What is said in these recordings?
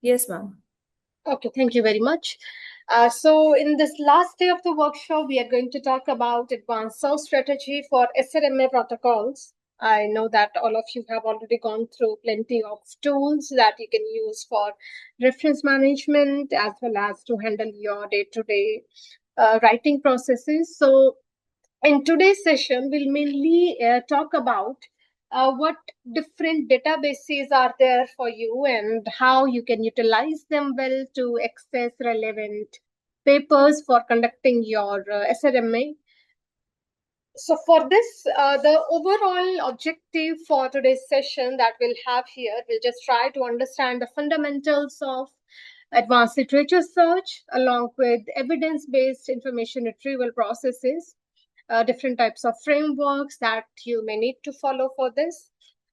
Yes, ma'am. Okay, thank you very much. So in this last day of the workshop, we are going to talk about advanced search strategy for SRMA protocols. I know that all of you have already gone through plenty of tools that you can use for reference management as well as to handle your day-to-day writing processes. So in today's session, we'll mainly talk about what different databases are there for you and how you can utilize them well to access relevant papers for conducting your SRMA. So for this, the overall objective for today's session that we'll have here, we'll just try to understand the fundamentals of advanced literature search along with evidence-based information retrieval processes, different types of frameworks that you may need to follow for this,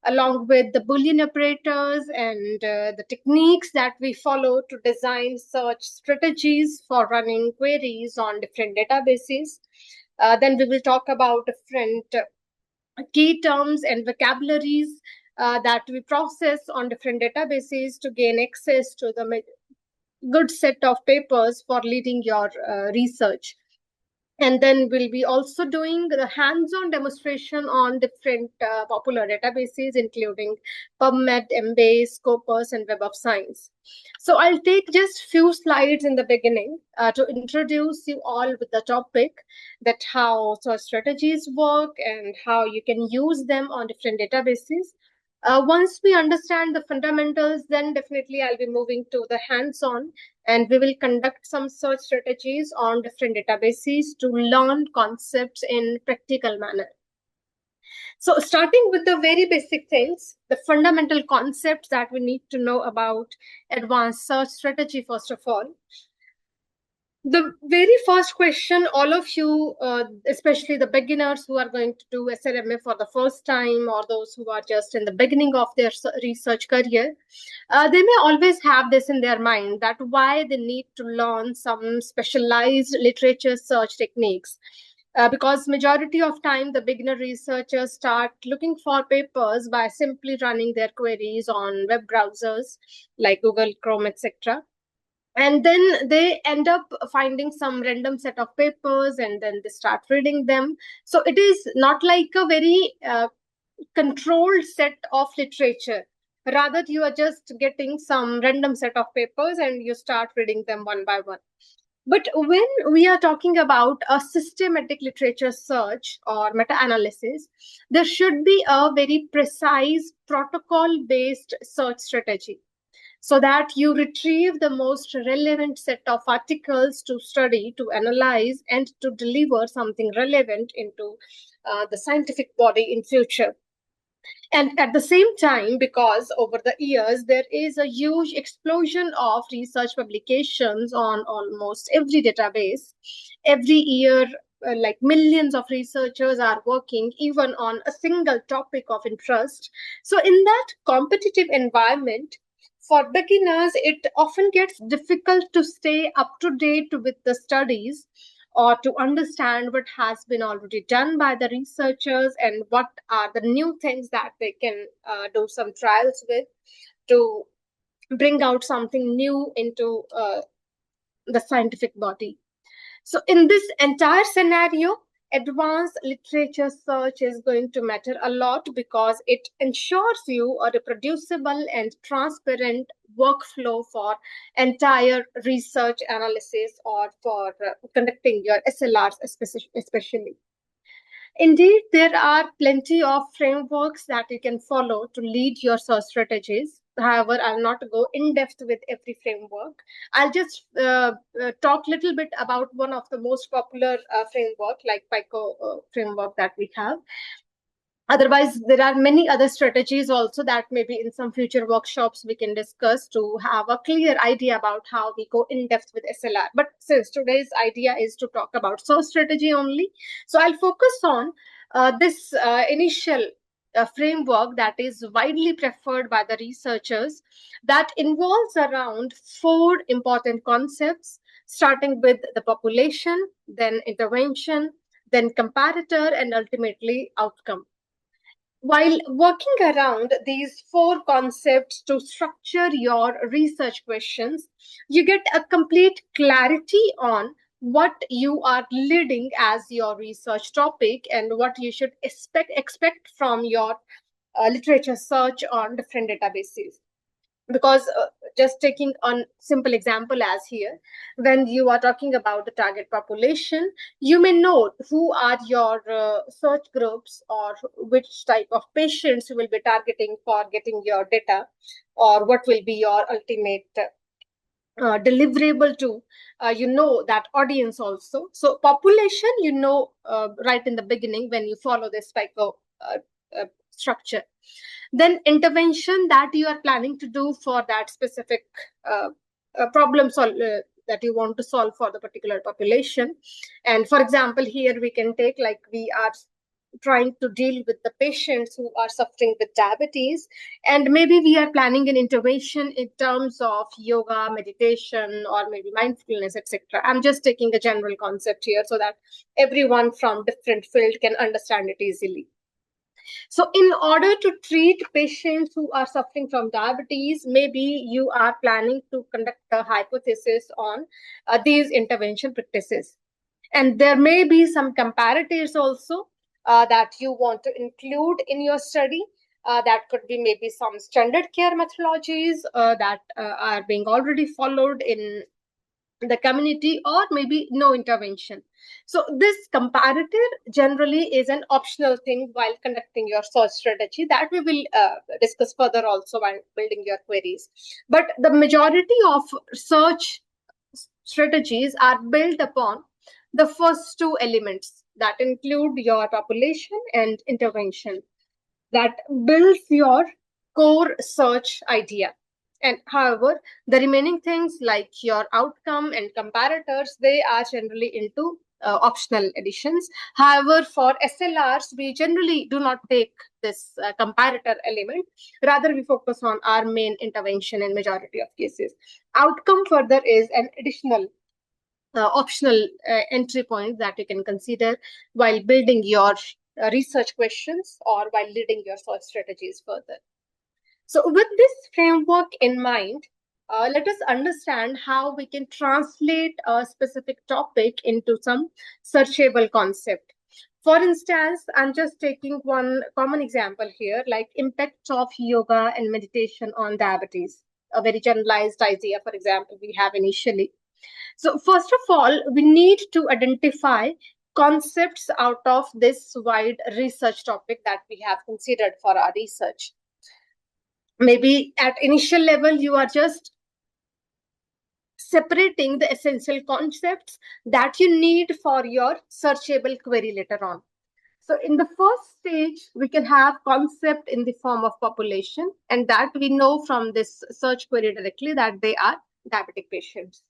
along with the Boolean operators and the techniques that we follow to design search strategies for running queries on different databases. Then we will talk about different key terms and vocabularies that we process on different databases to gain access to the good set of papers for leading your research. And then we'll be also doing the hands-on demonstration on different popular databases, including PubMed, Embase, Scopus, and Web of Science. So I'll take just few slides in the beginning to introduce you all with the topic that how search strategies work and how you can use them on different databases. Once we understand the fundamentals, then definitely I'll be moving to the hands-on and we will conduct some search strategies on different databases to learn concepts in practical manner. So starting with the very basic things, the fundamental concepts that we need to know about advanced search strategy, first of all. The very first question, all of you, especially the beginners who are going to do SRMA for the first time or those who are just in the beginning of their research career, they may always have this in their mind that why they need to learn some specialized literature search techniques. Because majority of time the beginner researchers start looking for papers by simply running their queries on web browsers like Google, Chrome, etc, and then they end up finding some random set of papers and then they start reading them. So it is not like a very controlled set of literature. Rather, you are just getting some random set of papers and you start reading them one by one. But when we are talking about a systematic literature search or meta-analysis, there should be a very precise protocol-based search strategy so that you retrieve the most relevant set of articles to study, to analyze, and to deliver something relevant into the scientific body in future. And at the same time, because over the years, there is a huge explosion of research publications on almost every database. Every year, like millions of researchers are working even on a single topic of interest. So in that competitive environment, for beginners, it often gets difficult to stay up to date with the studies or to understand what has been already done by the researchers and what are the new things that they can do some trials with to bring out something new into the scientific body. So in this entire scenario, advanced literature search is going to matter a lot because it ensures you a reproducible and transparent workflow for entire research analysis or for conducting your SLRs especially. Indeed, there are plenty of frameworks that you can follow to lead your search strategies. However, I'll not go in depth with every framework. I'll just talk a little bit about one of the most popular framework, like PICO framework that we have. Otherwise, there are many other strategies also that maybe in some future workshops we can discuss to have a clear idea about how we go in depth with SLR. But since today's idea is to talk about search strategy only, so I'll focus on this initial framework that is widely preferred by the researchers that involves around 4 important concepts, starting with the population, then intervention, then comparator, and ultimately outcome. While working around these four concepts to structure your research questions, you get a complete clarity on what you are leading as your research topic and what you should expect from your literature search on different databases. Because just taking on simple example as here, when you are talking about the target population, you may know who are your search groups or which type of patients you will be targeting for getting your data, or what will be your ultimate deliverable to that audience also. So population, right in the beginning when you follow this type of structure. Then intervention that you are planning to do for that specific uh, that you want to solve for the particular population. And for example, here we can take, like, we are trying to deal with the patients who are suffering with diabetes, and maybe we are planning an intervention in terms of yoga, meditation, or maybe mindfulness, etc. I'm just taking a general concept here so that everyone from different field can understand it easily. So, in order to treat patients who are suffering from diabetes, maybe you are planning to conduct a hypothesis on these intervention practices. And there may be some comparators also that you want to include in your study. That could be maybe some standard care methodologies that are being already followed in the community, or maybe no intervention. So this comparator generally is an optional thing while conducting your search strategy, that we will discuss further also while building your queries. But the majority of search strategies are built upon the first two elements, that include your population and intervention, that builds your core search idea. And however, the remaining things like your outcome and comparators, they are generally into optional additions. However, for SLRs, we generally do not take this comparator element. Rather, we focus on our main intervention in majority of cases. Outcome further is an additional optional entry point that you can consider while building your research questions or while leading your search strategies further. So, with this framework in mind, let us understand how we can translate a specific topic into some searchable concept. For instance, I'm just taking one common example here, like impact of yoga and meditation on diabetes, a very generalized idea, for example, we have initially. So, first of all, we need to identify concepts out of this wide research topic that we have considered for our research. Maybe at initial level, you are just separating the essential concepts that you need for your searchable query later on. So in the first stage, we can have concept in the form of population, and that we know from this search query directly that they are diabetic patients.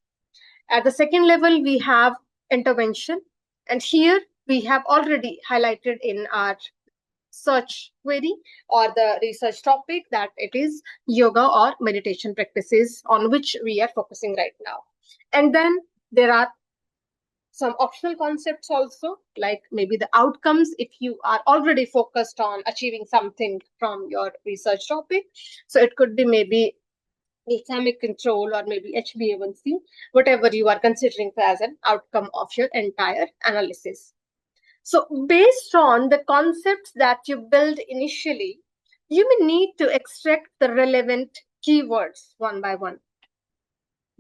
At the second level, we have intervention. And here we have already highlighted in our search query or the research topic that it is yoga or meditation practices on which we are focusing right now. And then there are some optional concepts also, like maybe the outcomes if you are already focused on achieving something from your research topic. So it could be maybe glycemic control or maybe HbA1c, whatever you are considering as an outcome of your entire analysis. So based on the concepts that you build initially, you may need to extract the relevant keywords one by one.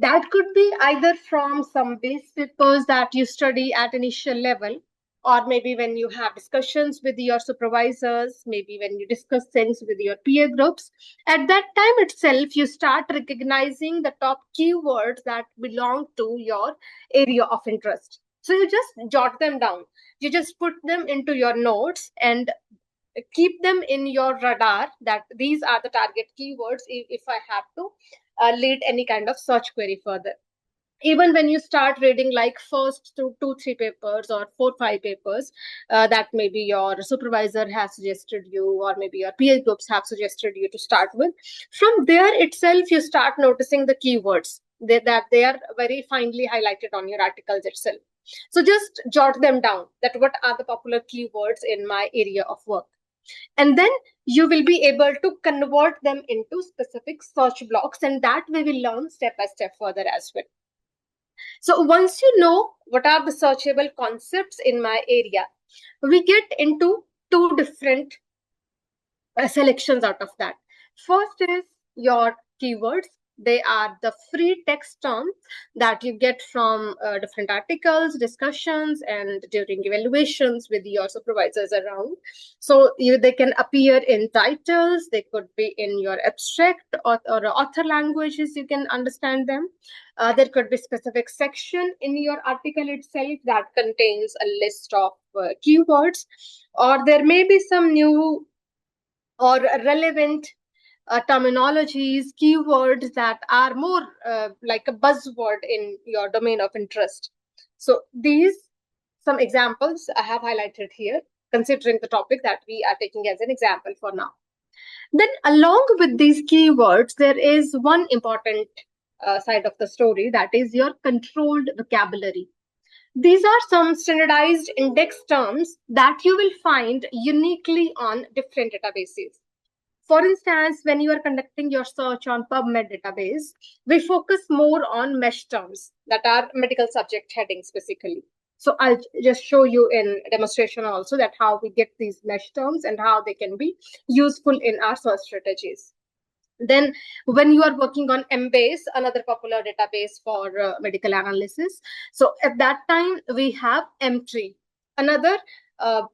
That could be either from some base papers that you study at initial level, or maybe when you have discussions with your supervisors, maybe when you discuss things with your peer groups. At that time itself, you start recognizing the top keywords that belong to your area of interest. So you just jot them down. You just put them into your notes and keep them in your radar that these are the target keywords if I have to lead any kind of search query further. Even when you start reading like first two, 3 papers or 4, 5 papers that maybe your supervisor has suggested you, or maybe your peer groups have suggested you to start with, from there itself you start noticing the keywords that they are very finely highlighted on your articles itself. So just jot them down, that what are the popular keywords in my area of work. And then you will be able to convert them into specific search blocks, and that we will learn step by step further as well. So once you know what are the searchable concepts in my area, we get into two different selections out of that. First is your keywords. They are the free text terms that you get from different articles, discussions, and during evaluations with your supervisors around. So they can appear in titles, they could be in your abstract or author languages, you can understand them. There could be specific section in your article itself that contains a list of keywords, or there may be some new or relevant terminologies, keywords that are more like a buzzword in your domain of interest. So these some examples I have highlighted here, considering the topic that we are taking as an example for now. Then along with these keywords, there is one important side of the story, that is your controlled vocabulary. These are some standardized index terms that you will find uniquely on different databases. For instance, when you are conducting your search on PubMed database, we focus more on mesh terms that are medical subject headings basically. So I'll just show you in demonstration also that how we get these mesh terms and how they can be useful in our search strategies. Then when you are working on Embase, another popular database for medical analysis, so at that time we have Mtree, another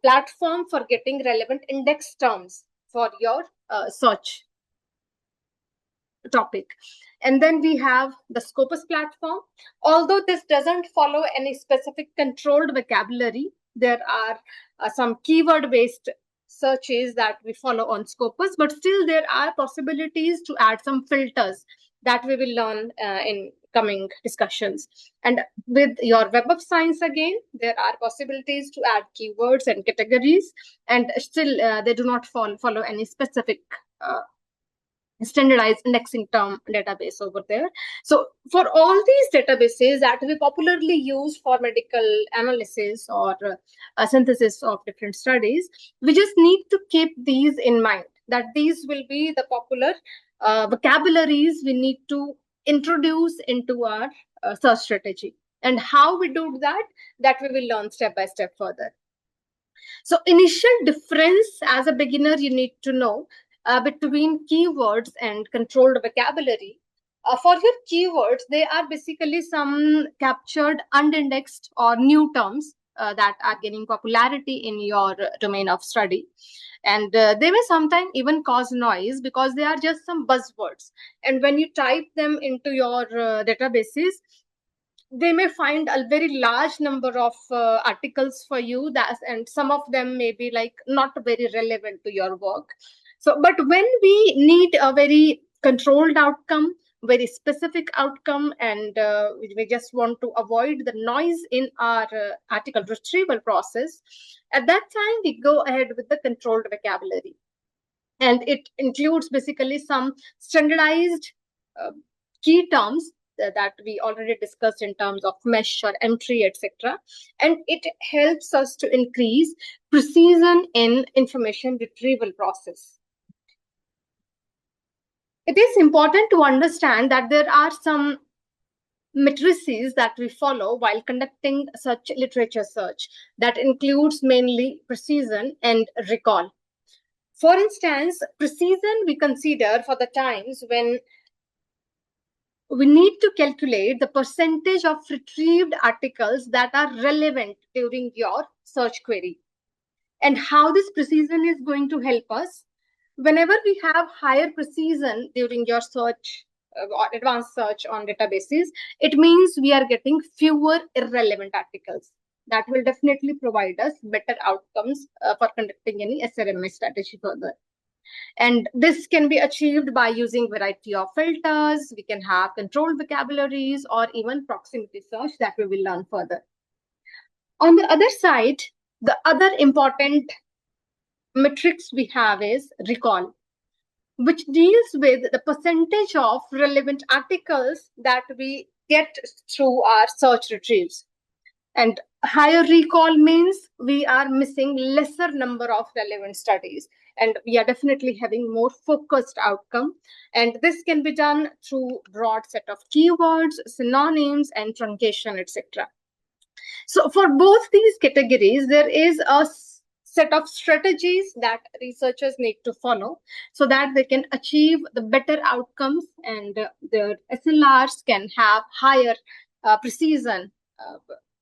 platform for getting relevant index terms for your search topic. And then we have the Scopus platform. Although this doesn't follow any specific controlled vocabulary, there are some keyword based searches that we follow on Scopus, but still there are possibilities to add some filters that we will learn in coming discussions. And with your Web of Science, again, there are possibilities to add keywords and categories, and still they do not follow any specific standardized indexing term database over there. So for all these databases that we popularly use for medical analysis or synthesis of different studies, we just need to keep these in mind, that these will be the popular vocabularies we need to introduce into our search strategy. And how we do that we will learn step by step further. So initial difference as a beginner you need to know between keywords and controlled vocabulary. For your keywords, they are basically some captured, unindexed, or new terms that are gaining popularity in your domain of study. And they may sometimes even cause noise because they are just some buzzwords. And when you type them into your databases, they may find a very large number of articles for you, and some of them may be like not very relevant to your work. So but when we need a very controlled outcome, very specific outcome, and we just want to avoid the noise in our article retrieval process, at that time we go ahead with the controlled vocabulary, and it includes basically some standardized key terms that we already discussed in terms of mesh or Mtree, etc. And it helps us to increase precision in information retrieval process. It is important to understand that there are some matrices that we follow while conducting such literature search that includes mainly precision and recall. For instance, precision we consider for the times when we need to calculate the percentage of retrieved articles that are relevant during your search query. And how this precision is going to help us, whenever we have higher precision during your search or advanced search on databases, it means we are getting fewer irrelevant articles. That will definitely provide us better outcomes for conducting any SRMA strategy further. And this can be achieved by using variety of filters. We can have controlled vocabularies or even proximity search that we will learn further. On the other side, the other important metrics we have is recall, which deals with the percentage of relevant articles that we get through our search retrieves. And higher recall means we are missing lesser number of relevant studies. and we are definitely having more focused outcome. And this can be done through broad set of keywords, synonyms, and truncation, etc. So for both these categories, there is a set of strategies that researchers need to follow so that they can achieve the better outcomes, and their SLRs can have higher precision,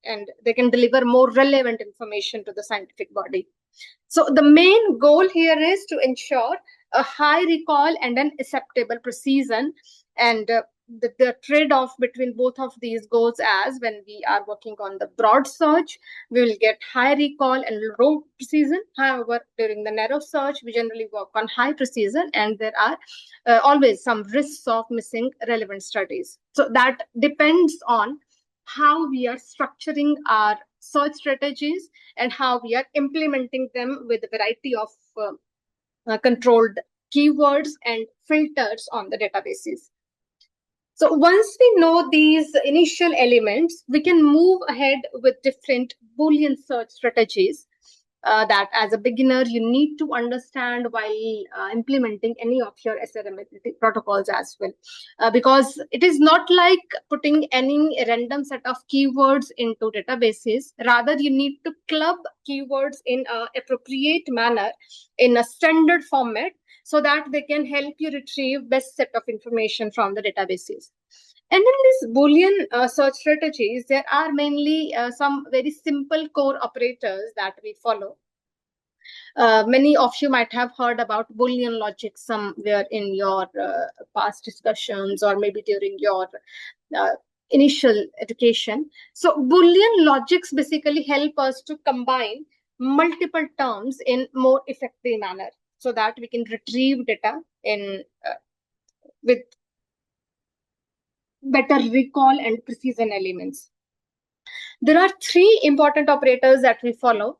and they can deliver more relevant information to the scientific body. So the main goal here is to ensure a high recall and an acceptable precision. And the trade-off between both of these goes as when we are working on the broad search, we will get high recall and low precision. However, during the narrow search, we generally work on high precision, and there are always some risks of missing relevant studies. So that depends on how we are structuring our search strategies and how we are implementing them with a variety of controlled keywords and filters on the databases. So once we know these initial elements, we can move ahead with different Boolean search strategies that as a beginner you need to understand while implementing any of your SRM protocols as well. Because it is not like putting any random set of keywords into databases. Rather, you need to club keywords in an appropriate manner in a standard format so that they can help you retrieve best set of information from the databases. And in this Boolean search strategies, there are mainly some very simple core operators that we follow. Many of you might have heard about Boolean logic somewhere in your past discussions or maybe during your initial education. So Boolean logics basically help us to combine multiple terms in more effective manner so that we can retrieve data in with better recall and precision elements. There are three important operators that we follow: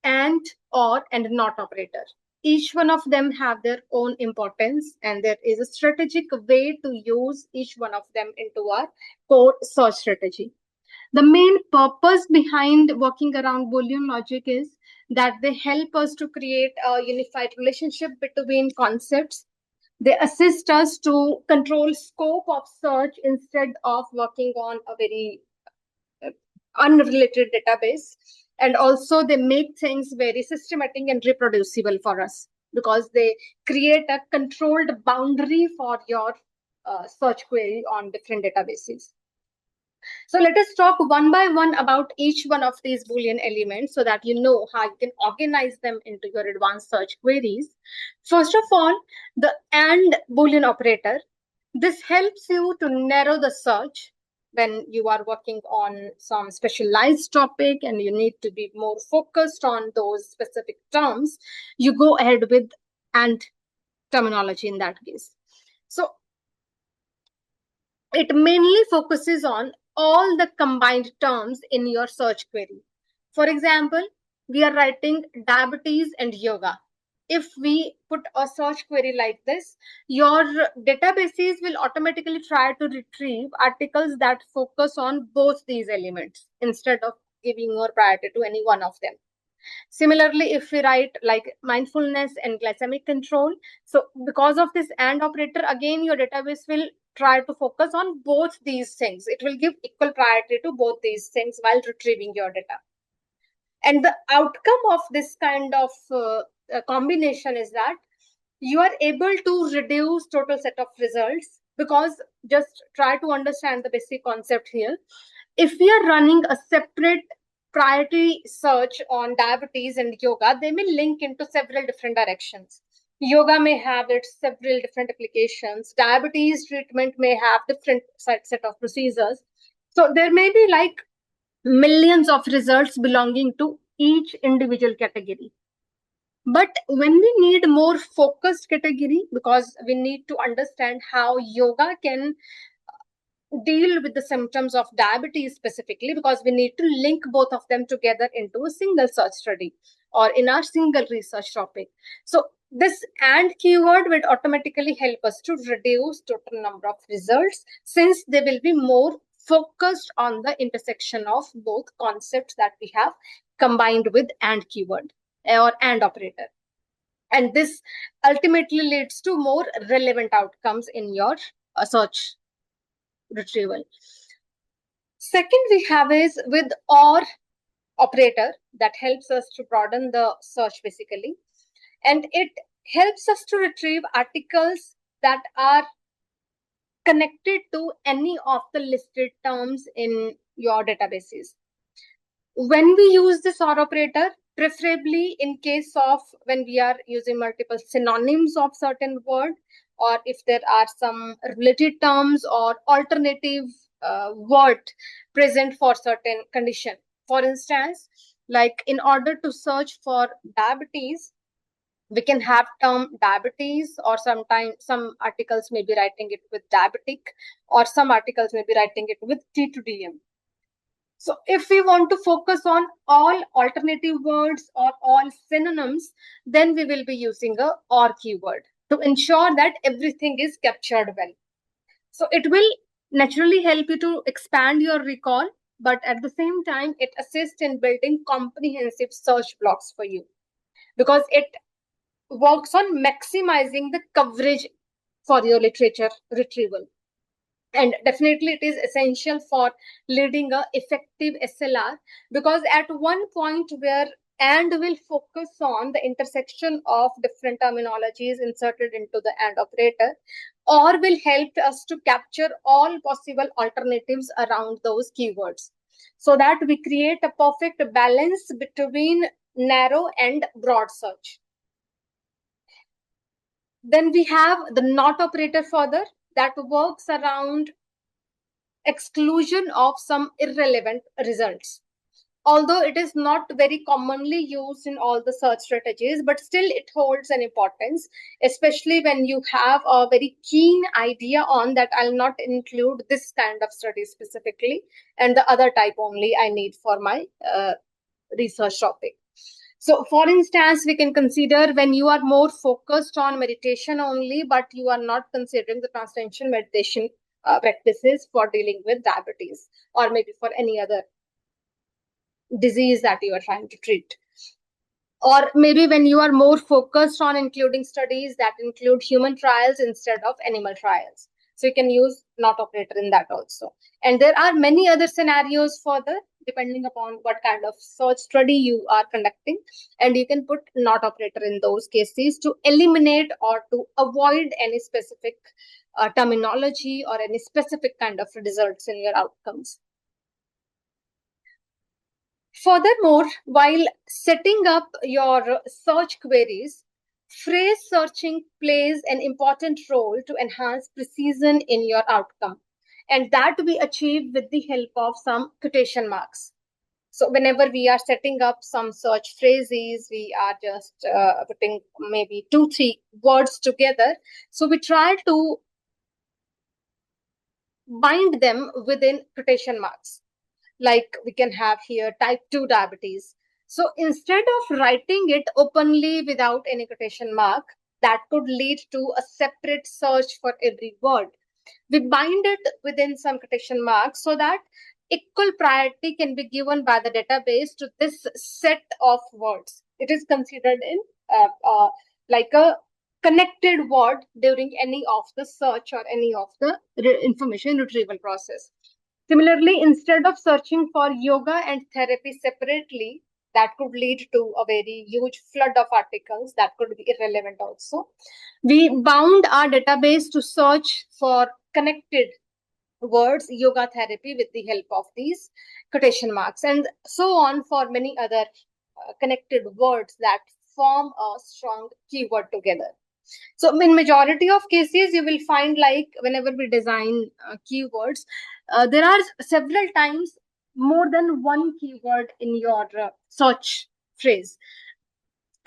and, or, and not operator. Each one of them have their own importance, and there is a strategic way to use each one of them into our core search strategy. The main purpose behind working around Boolean logic is that they help us to create a unified relationship between concepts. They assist us to control scope of search instead of working on a very unrelated database. And also they make things very systematic and reproducible for us because they create a controlled boundary for your search query on different databases. So let us talk one by one about each one of these Boolean elements so that you know how you can organize them into your advanced search queries. First of all, the AND Boolean operator. This helps you to narrow the search when you are working on some specialized topic and you need to be more focused on those specific terms. You go ahead with AND terminology in that case. So it mainly focuses on all the combined terms in your search query. For example, we are writing diabetes and yoga. If we put a search query like this, your databases will automatically try to retrieve articles that focus on both these elements instead of giving more priority to any one of them. Similarly, if we write like mindfulness and glycemic control, so because of this AND operator, again, your database will try to focus on both these things. It will give equal priority to both these things while retrieving your data. And the outcome of this kind of combination is that you are able to reduce total set of results, because just try to understand the basic concept here. If we are running a separate priority search on diabetes and yoga, they may link into several different directions. Yoga may have its several different applications. Diabetes treatment may have different set of procedures. So there may be like millions of results belonging to each individual category. But when we need more focused category, because we need to understand how yoga can deal with the symptoms of diabetes specifically, because we need to link both of them together into a single search study or in our single research topic. So this AND keyword will automatically help us to reduce total number of results, since they will be more focused on the intersection of both concepts that we have combined with AND keyword or AND operator. And this ultimately leads to more relevant outcomes in your search retrieval. Second, we have is with or operator that helps us to broaden the search basically. And it helps us to retrieve articles that are connected to any of the listed terms in your databases. When we use this or operator, preferably in case of when we are using multiple synonyms of certain word, or if there are some related terms or alternative word present for certain condition. For instance, like in order to search for diabetes, we can have term diabetes, or sometimes some articles may be writing it with diabetic, or some articles may be writing it with T2DM. So if we want to focus on all alternative words or all synonyms, then we will be using a or keyword to ensure that everything is captured well. So it will naturally help you to expand your recall, but at the same time, it assists in building comprehensive search blocks for you, because it works on maximizing the coverage for your literature retrieval. And definitely it is essential for leading a effective SLR, because at one point where and will focus on the intersection of different terminologies inserted into the and operator, or will help us to capture all possible alternatives around those keywords, so that we create a perfect balance between narrow and broad search. Then we have the not operator further that works around exclusion of some irrelevant results. Although it is not very commonly used in all the search strategies, but still it holds an importance, especially when you have a very keen idea on that I'll not include this kind of study specifically, and the other type only I need for my research topic. So, for instance, we can consider when you are more focused on meditation only, but you are not considering the transcendental meditation practices for dealing with diabetes, or maybe for any other disease that you are trying to treat. Or maybe when you are more focused on including studies that include human trials instead of animal trials. So you can use not operator in that also. And there are many other scenarios further, depending upon what kind of search study you are conducting. And you can put not operator in those cases to eliminate or to avoid any specific terminology or any specific kind of results in your outcomes. Furthermore, while setting up your search queries, phrase searching plays an important role to enhance precision in your outcome. And that we achieve with the help of some quotation marks. So whenever we are setting up some search phrases, we are just putting maybe 2-3 words together. So we try to bind them within quotation marks. Like we can have here type 2 diabetes. So instead of writing it openly without any quotation mark, that could lead to a separate search for every word. We bind it within some quotation marks so that equal priority can be given by the database to this set of words. It is considered in like a connected word during any of the search or any of the information retrieval process. Similarly, instead of searching for yoga and therapy separately, that could lead to a very huge flood of articles that could be irrelevant also. We bound our database to search for connected words, yoga therapy, with the help of these quotation marks, and so on for many other connected words that form a strong keyword together. So in majority of cases, you will find like whenever we design keywords, there are several times more than one keyword in your search phrase.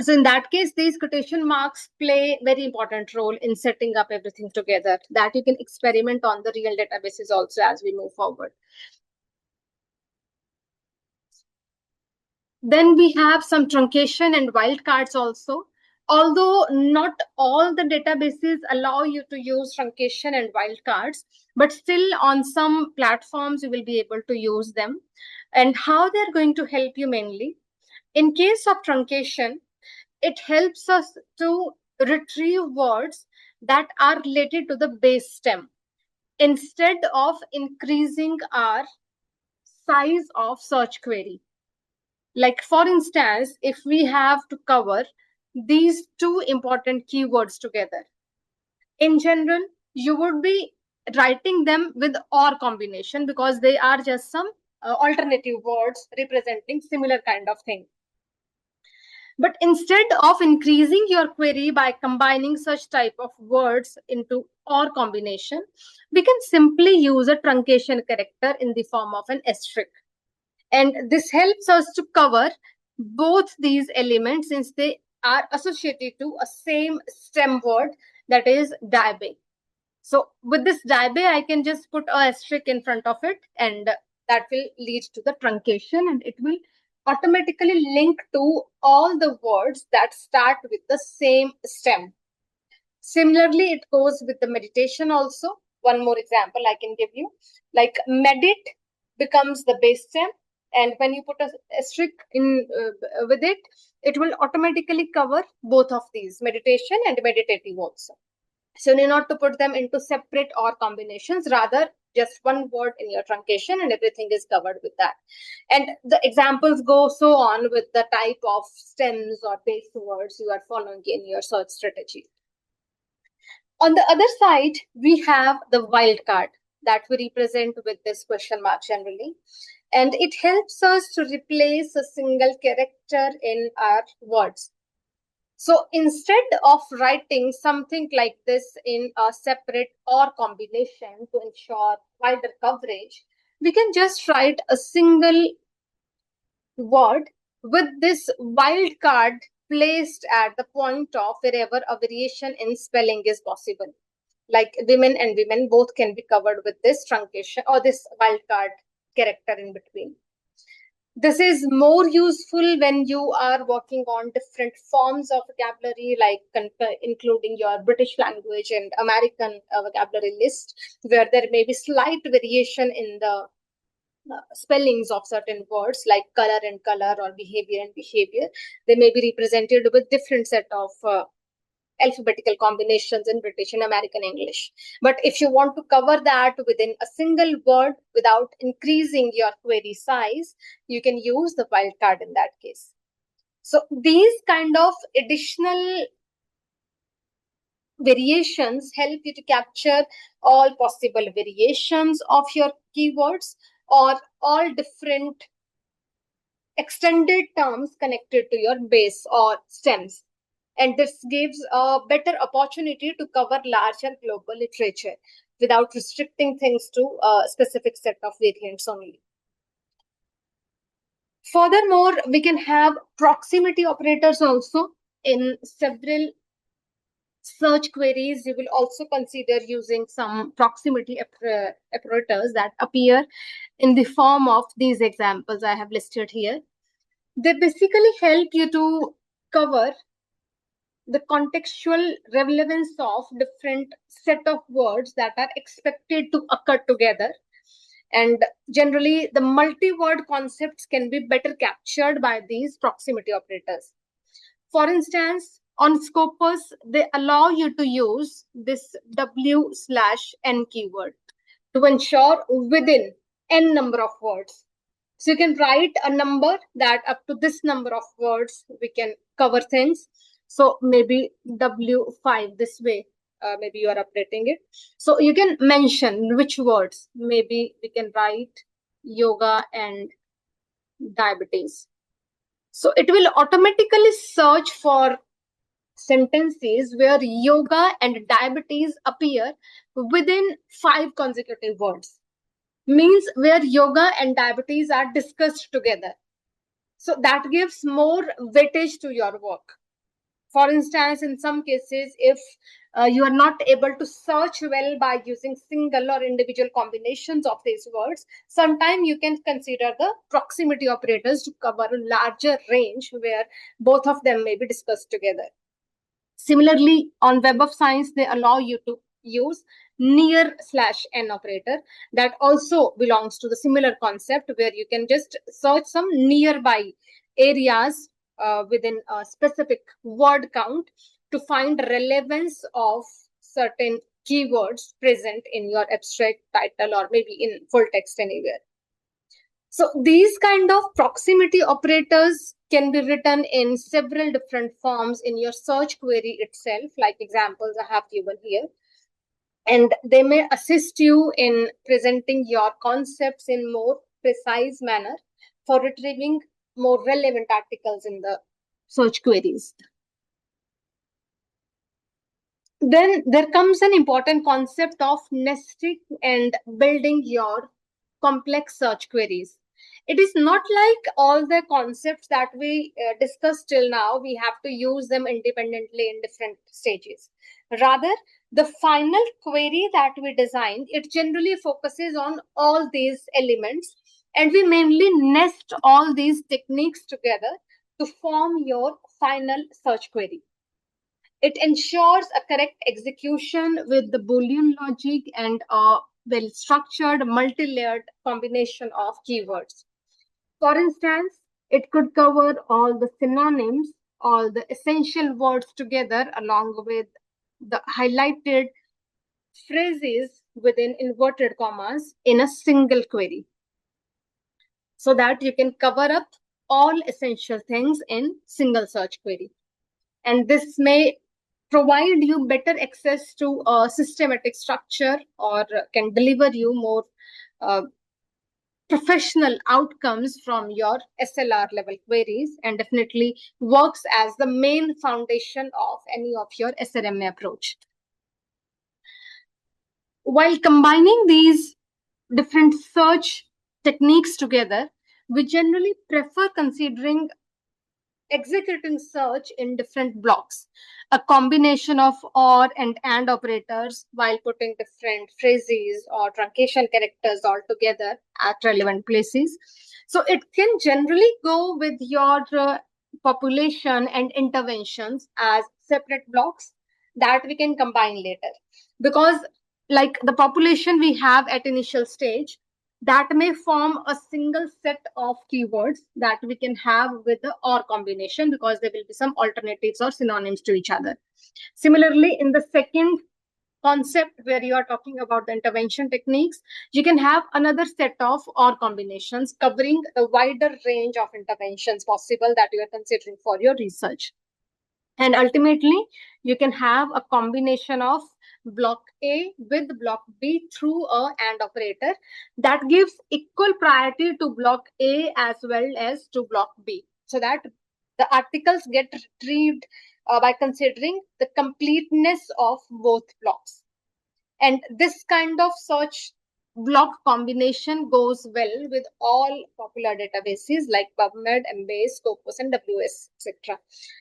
So in that case, these quotation marks play very important role in setting up everything together, that you can experiment on the real databases also as we move forward. Then we have some truncation and wildcards also. Although not all the databases allow you to use truncation and wildcards, but still on some platforms you will be able to use them. And how they're going to help you mainly. In case of truncation, it helps us to retrieve words that are related to the base stem instead of increasing our size of search query. Like for instance, if we have to cover these two important keywords together, in general, you would be writing them with or combination because they are just some alternative words representing similar kind of thing. But instead of increasing your query by combining such type of words into or combination, we can simply use a truncation character in the form of an asterisk. And this helps us to cover both these elements since they are associated to a same stem word, that is diabe. So with this diabe, I can just put a asterisk in front of it, and that will lead to the truncation, and it will automatically link to all the words that start with the same stem. Similarly, it goes with the meditation also. One more example I can give you, like medit becomes the base stem, and when you put a asterisk in with it, it will automatically cover both of these, meditation and meditative also. So you need not to put them into separate or combinations, rather just one word in your truncation and everything is covered with that. And the examples go so on with the type of stems or base words you are following in your search strategy. On the other side, we have the wildcard that we represent with this question mark generally. And it helps us to replace a single character in our words. So instead of writing something like this in a separate or combination to ensure wider coverage, we can just write a single word with this wildcard placed at the point of wherever a variation in spelling is possible. Like women and women both can be covered with this truncation or this wildcard character in between. This is more useful when you are working on different forms of vocabulary, like including your British language and American vocabulary list, where there may be slight variation in the spellings of certain words like color and color or behavior and behavior. They may be represented with different set of alphabetical combinations in British and American English. But if you want to cover that within a single word without increasing your query size, you can use the wildcard in that case. So these kind of additional variations help you to capture all possible variations of your keywords or all different extended terms connected to your base or stems. And this gives a better opportunity to cover larger global literature without restricting things to a specific set of variants only. Furthermore, we can have proximity operators also in several search queries. You will also consider using some proximity operators that appear in the form of these examples I have listed here. They basically help you to cover the contextual relevance of different set of words that are expected to occur together. And generally, the multi-word concepts can be better captured by these proximity operators. For instance, on Scopus, they allow you to use this W/N keyword to ensure within N number of words. So you can write a number that up to this number of words, we can cover things. So maybe W5 this way, maybe you are updating it. So you can mention which words. Maybe we can write yoga and diabetes. So it will automatically search for sentences where yoga and diabetes appear within 5 consecutive words. Means where yoga and diabetes are discussed together. So that gives more weightage to your work. For instance, in some cases, if you are not able to search well by using single or individual combinations of these words, sometimes you can consider the proximity operators to cover a larger range where both of them may be discussed together. Similarly, on Web of Science, they allow you to use near/n operator that also belongs to the similar concept where you can just search some nearby areas within a specific word count to find relevance of certain keywords present in your abstract title or maybe in full text anywhere. So these kind of proximity operators can be written in several different forms in your search query itself, like examples I have given here. And they may assist you in presenting your concepts in more precise manner for retrieving more relevant articles in the search queries. Then there comes an important concept of nesting and building your complex search queries. It is not like all the concepts that we discussed till now, we have to use them independently in different stages. Rather, the final query that we designed, it generally focuses on all these elements, and we mainly nest all these techniques together to form your final search query. It ensures a correct execution with the Boolean logic and a well-structured, multi-layered combination of keywords. For instance, it could cover all the synonyms, all the essential words together, along with the highlighted phrases within inverted commas in a single query, so that you can cover up all essential things in single search query. And this may provide you better access to a systematic structure or can deliver you more professional outcomes from your SLR level queries, and definitely works as the main foundation of any of your SRMA approach. While combining these different search techniques together, we generally prefer considering executing search in different blocks, a combination of or and operators while putting different phrases or truncation characters all together at relevant places. So it can generally go with your population and interventions as separate blocks that we can combine later. Because like the population we have at initial stage, that may form a single set of keywords that we can have with the or combination, because there will be some alternatives or synonyms to each other. Similarly, in the second concept where you are talking about the intervention techniques, you can have another set of or combinations covering the wider range of interventions possible that you are considering for your research. And ultimately, you can have a combination of block A with block B through a AND operator that gives equal priority to block A as well as to block B, so that the articles get retrieved by considering the completeness of both blocks. And this kind of search block combination goes well with all popular databases like PubMed, Embase, Scopus, and WS, etc.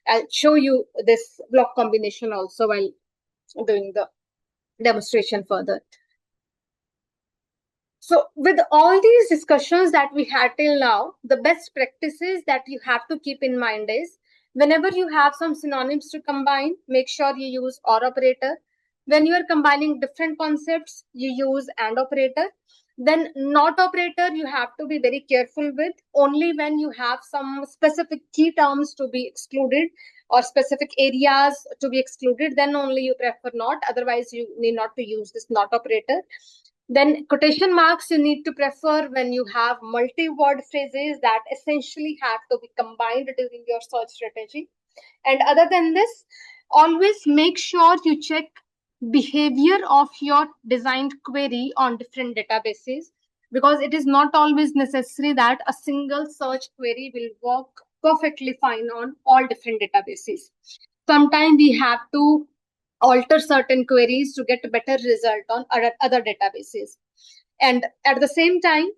I'll show you this block combination also while doing the demonstration further. So with all these discussions that we had till now, the best practices that you have to keep in mind is whenever you have some synonyms to combine, make sure you use or operator. When you are combining different concepts, you use and operator. Then not operator, you have to be very careful with. Only when you have some specific key terms to be excluded or specific areas to be excluded, then only you prefer not. Otherwise, you need not to use this not operator. Then quotation marks you need to prefer when you have multi-word phrases that essentially have to be combined during your search strategy. And other than this, always make sure you check behavior of your designed query on different databases, because it is not always necessary that a single search query will work perfectly fine on all different databases. Sometimes we have to alter certain queries to get a better result on other databases. And at the same time,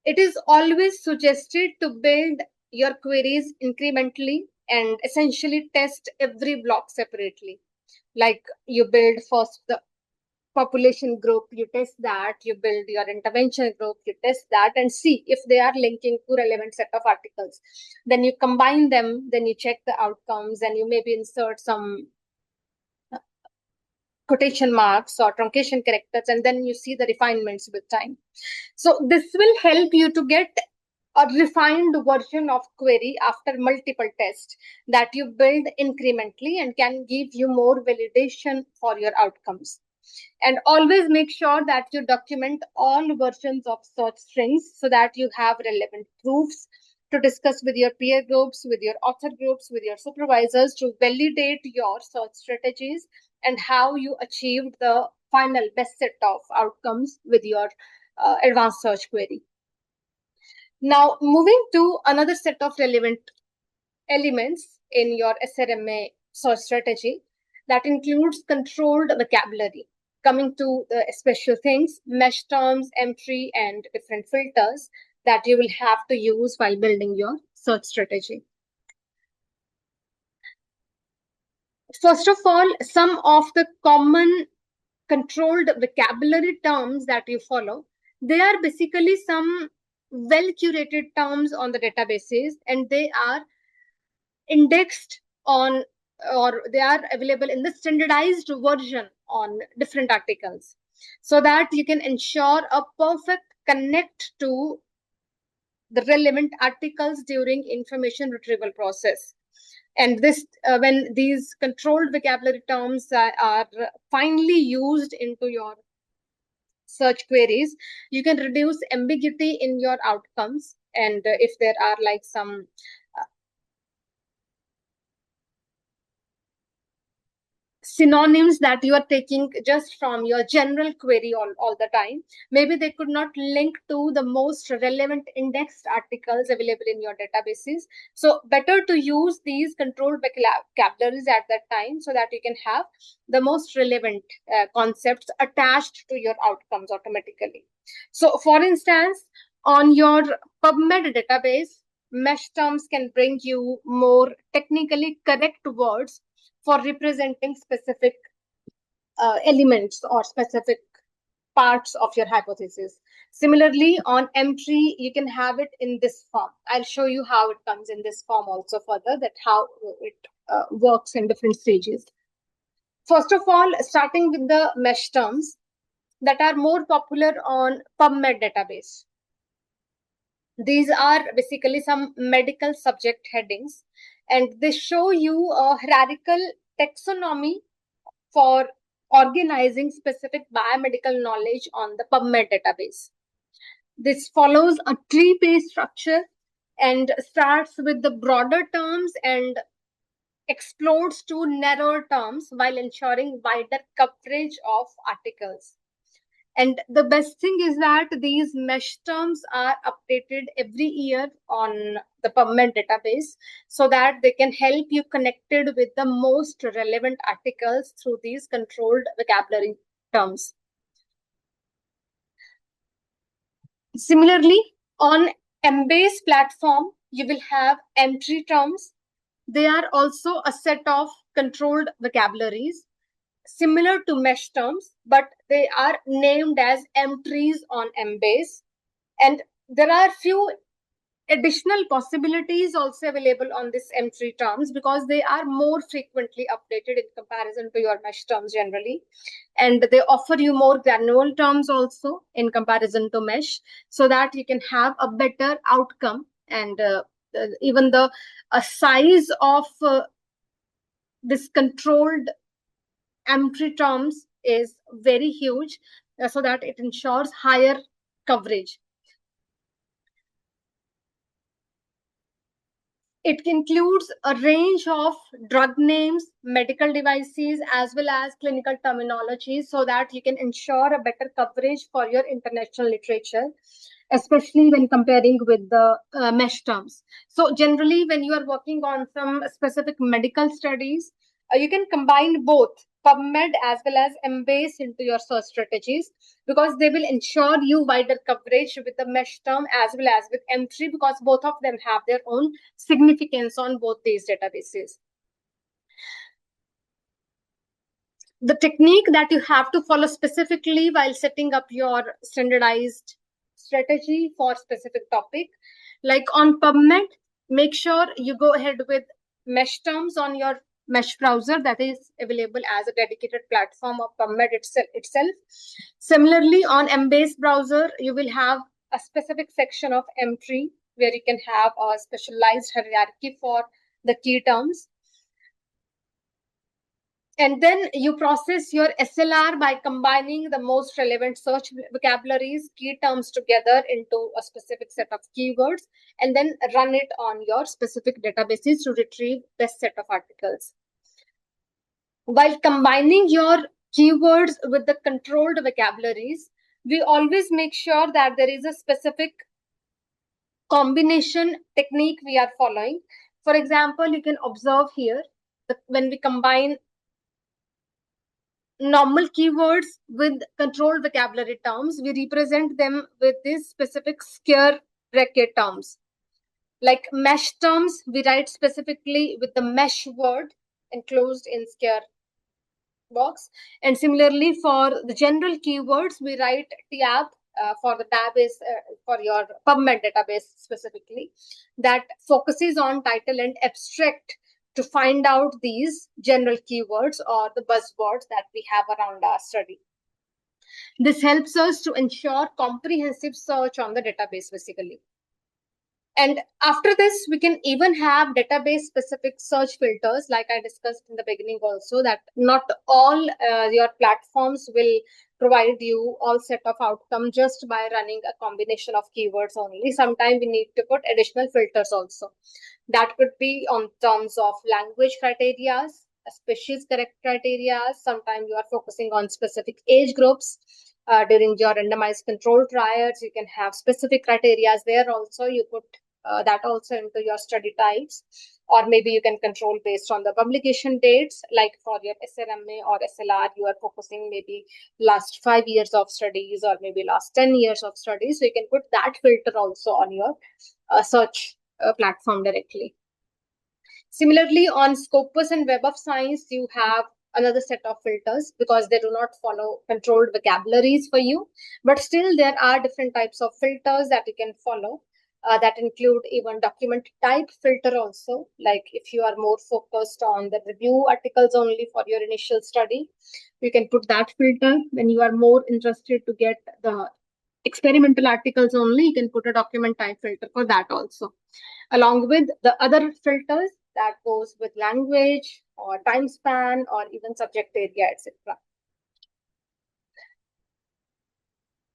it is always suggested to build your queries incrementally and essentially test every block separately. Like you build first the population group, you test that, you build your intervention group, you test that and see if they are linking to relevant set of articles. Then you combine them, then you check the outcomes, and you maybe insert some quotation marks or truncation characters, and then you see the refinements with time. So this will help you to get a refined version of query after multiple tests that you build incrementally and can give you more validation for your outcomes. And always make sure that you document all versions of search strings so that you have relevant proofs to discuss with your peer groups, with your author groups, with your supervisors to validate your search strategies and how you achieved the final best set of outcomes with your advanced search query. Now, moving to another set of relevant elements in your SRMA search strategy that includes controlled vocabulary. Coming to the special things, mesh terms, entry, and different filters that you will have to use while building your search strategy. First of all, some of the common controlled vocabulary terms that you follow, they are basically some well curated terms on the databases, and they are indexed on, or they are available in the standardized version on different articles, so that you can ensure a perfect connect to the relevant articles during information retrieval process. And this when these controlled vocabulary terms are finally used into your search queries, you can reduce ambiguity in your outcomes. And if there are like some synonyms that you are taking just from your general query all the time, maybe they could not link to the most relevant indexed articles available in your databases. So better to use these controlled vocabularies at that time so that you can have the most relevant concepts attached to your outcomes automatically. So for instance, on your PubMed database, mesh terms can bring you more technically correct words for representing specific elements or specific parts of your hypothesis. Similarly, on M3, you can have it in this form. I'll show you how it comes in this form also further, that how it works in different stages. First of all, starting with the mesh terms that are more popular on PubMed database. These are basically some medical subject headings, and they show you a hierarchical taxonomy for organizing specific biomedical knowledge on the PubMed database. This follows a tree-based structure and starts with the broader terms and explodes to narrower terms while ensuring wider coverage of articles. And the best thing is that these mesh terms are updated every year on the PubMed database so that they can help you connected with the most relevant articles through these controlled vocabulary terms. Similarly, on Embase platform, you will have entry terms. They are also a set of controlled vocabularies similar to mesh terms, but they are named as entries on Embase. And there are few additional possibilities also available on this M3 terms because they are more frequently updated in comparison to your mesh terms generally. And they offer you more granular terms also in comparison to mesh so that you can have a better outcome. And even the size of this controlled M3 terms is very huge so that it ensures higher coverage. It includes a range of drug names, medical devices, as well as clinical terminology so that you can ensure a better coverage for your international literature, especially when comparing with the mesh terms. So generally, when you are working on some specific medical studies, you can combine both PubMed as well as Embase into your search strategies because they will ensure you wider coverage with the mesh term as well as with M3 because both of them have their own significance on both these databases. The technique that you have to follow specifically while setting up your standardized strategy for specific topic, like on PubMed, make sure you go ahead with mesh terms on your mesh browser that is available as a dedicated platform of PubMed itself. Similarly, on Embase browser, you will have a specific section of M3 where you can have a specialized hierarchy for the key terms. And then you process your SLR by combining the most relevant search vocabularies, key terms together into a specific set of keywords, and then run it on your specific databases to retrieve best set of articles. While combining your keywords with the controlled vocabularies, we always make sure that there is a specific combination technique we are following. For example, you can observe here that when we combine normal keywords with controlled vocabulary terms, we represent them with these specific square bracket terms. Like mesh terms, we write specifically with the mesh word enclosed in square box. And similarly, for the general keywords, we write tab for the database, for your PubMed database specifically, that focuses on title and abstract to find out these general keywords or the buzzwords that we have around our study. This helps us to ensure comprehensive search on the database basically. And after this, we can even have database specific search filters, like I discussed in the beginning also, that not all your platforms will provide you all set of outcome just by running a combination of keywords only. Sometimes we need to put additional filters also. That could be on terms of language criteria, species correct criteria. Sometimes you are focusing on specific age groups. During your randomized control trials, you can have specific criteria there also. You put that also into your study types, or maybe you can control based on the publication dates. Like for your SRMA or SLR, you are focusing maybe last 5 years of studies or maybe last 10 years of studies. So you can put that filter also on your search platform directly. Similarly, on Scopus and Web of Science, you have another set of filters because they do not follow controlled vocabularies for you. But still, there are different types of filters that you can follow. That include even document type filter also. Like if you are more focused on the review articles only for your initial study, you can put that filter. When you are more interested to get the experimental articles only, you can put a document type filter for that also. Along with the other filters that goes with language or time span or even subject area, etc.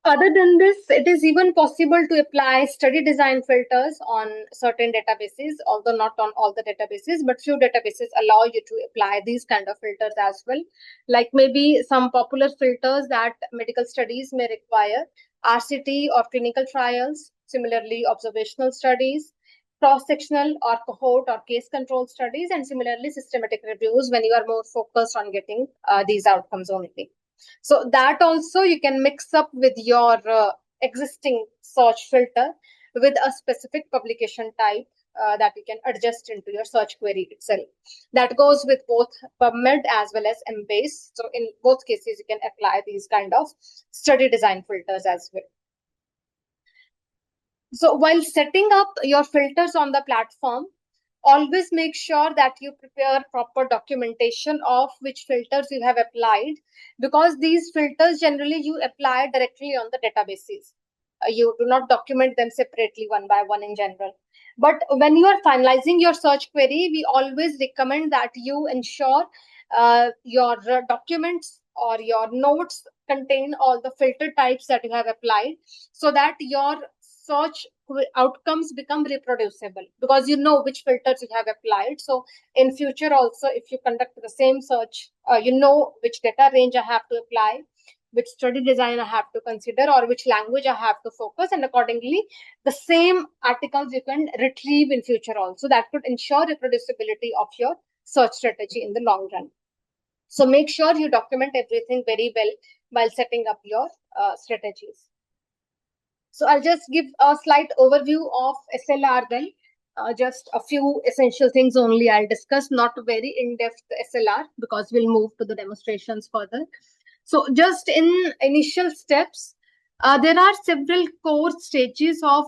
Other than this, it is even possible to apply study design filters on certain databases, although not on all the databases, but few databases allow you to apply these kind of filters as well. Like maybe some popular filters that medical studies may require: RCT or clinical trials, similarly observational studies, cross-sectional or cohort or case control studies, and similarly systematic reviews when you are more focused on getting these outcomes only. So that also you can mix up with your existing search filter with a specific publication type that you can adjust into your search query itself. That goes with both PubMed as well as Embase. So in both cases, you can apply these kind of study design filters as well. So while setting up your filters on the platform, always make sure that you prepare proper documentation of which filters you have applied, because these filters generally you apply directly on the databases. You do not document them separately one by one in general. But when you are finalizing your search query, we always recommend that you ensure your documents or your notes contain all the filter types that you have applied, so that your search outcomes become reproducible, because you know which filters you have applied. So in future also, if you conduct the same search, you know which data range I have to apply, which study design I have to consider, or which language I have to focus, and accordingly the same articles you can retrieve in future also. That could ensure reproducibility of your search strategy in the long run. So make sure you document everything very well while setting up your strategies. So I'll just give a slight overview of SLR then. Just a few essential things only I'll discuss, not very in-depth SLR, because we'll move to the demonstrations further. So just in initial steps, there are several core stages of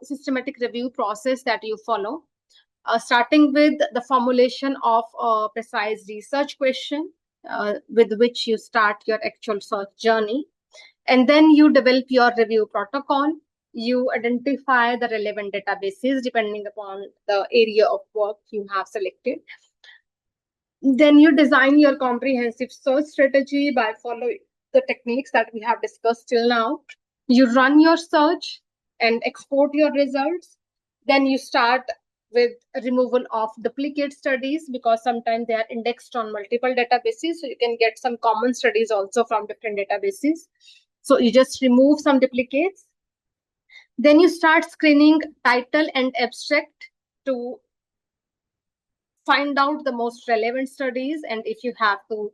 systematic review process that you follow. Starting with the formulation of a precise research question with which you start your actual search journey. And then you develop your review protocol. you identify the relevant databases depending upon the area of work you have selected. Then you design your comprehensive search strategy by following the techniques that we have discussed till now. You run your search and export your results. Then you start with removal of duplicate studies, because sometimes they are indexed on multiple databases. So you can get some common studies also from different databases. So you just remove some duplicates. Then you start screening title and abstract to find out the most relevant studies. And if you have to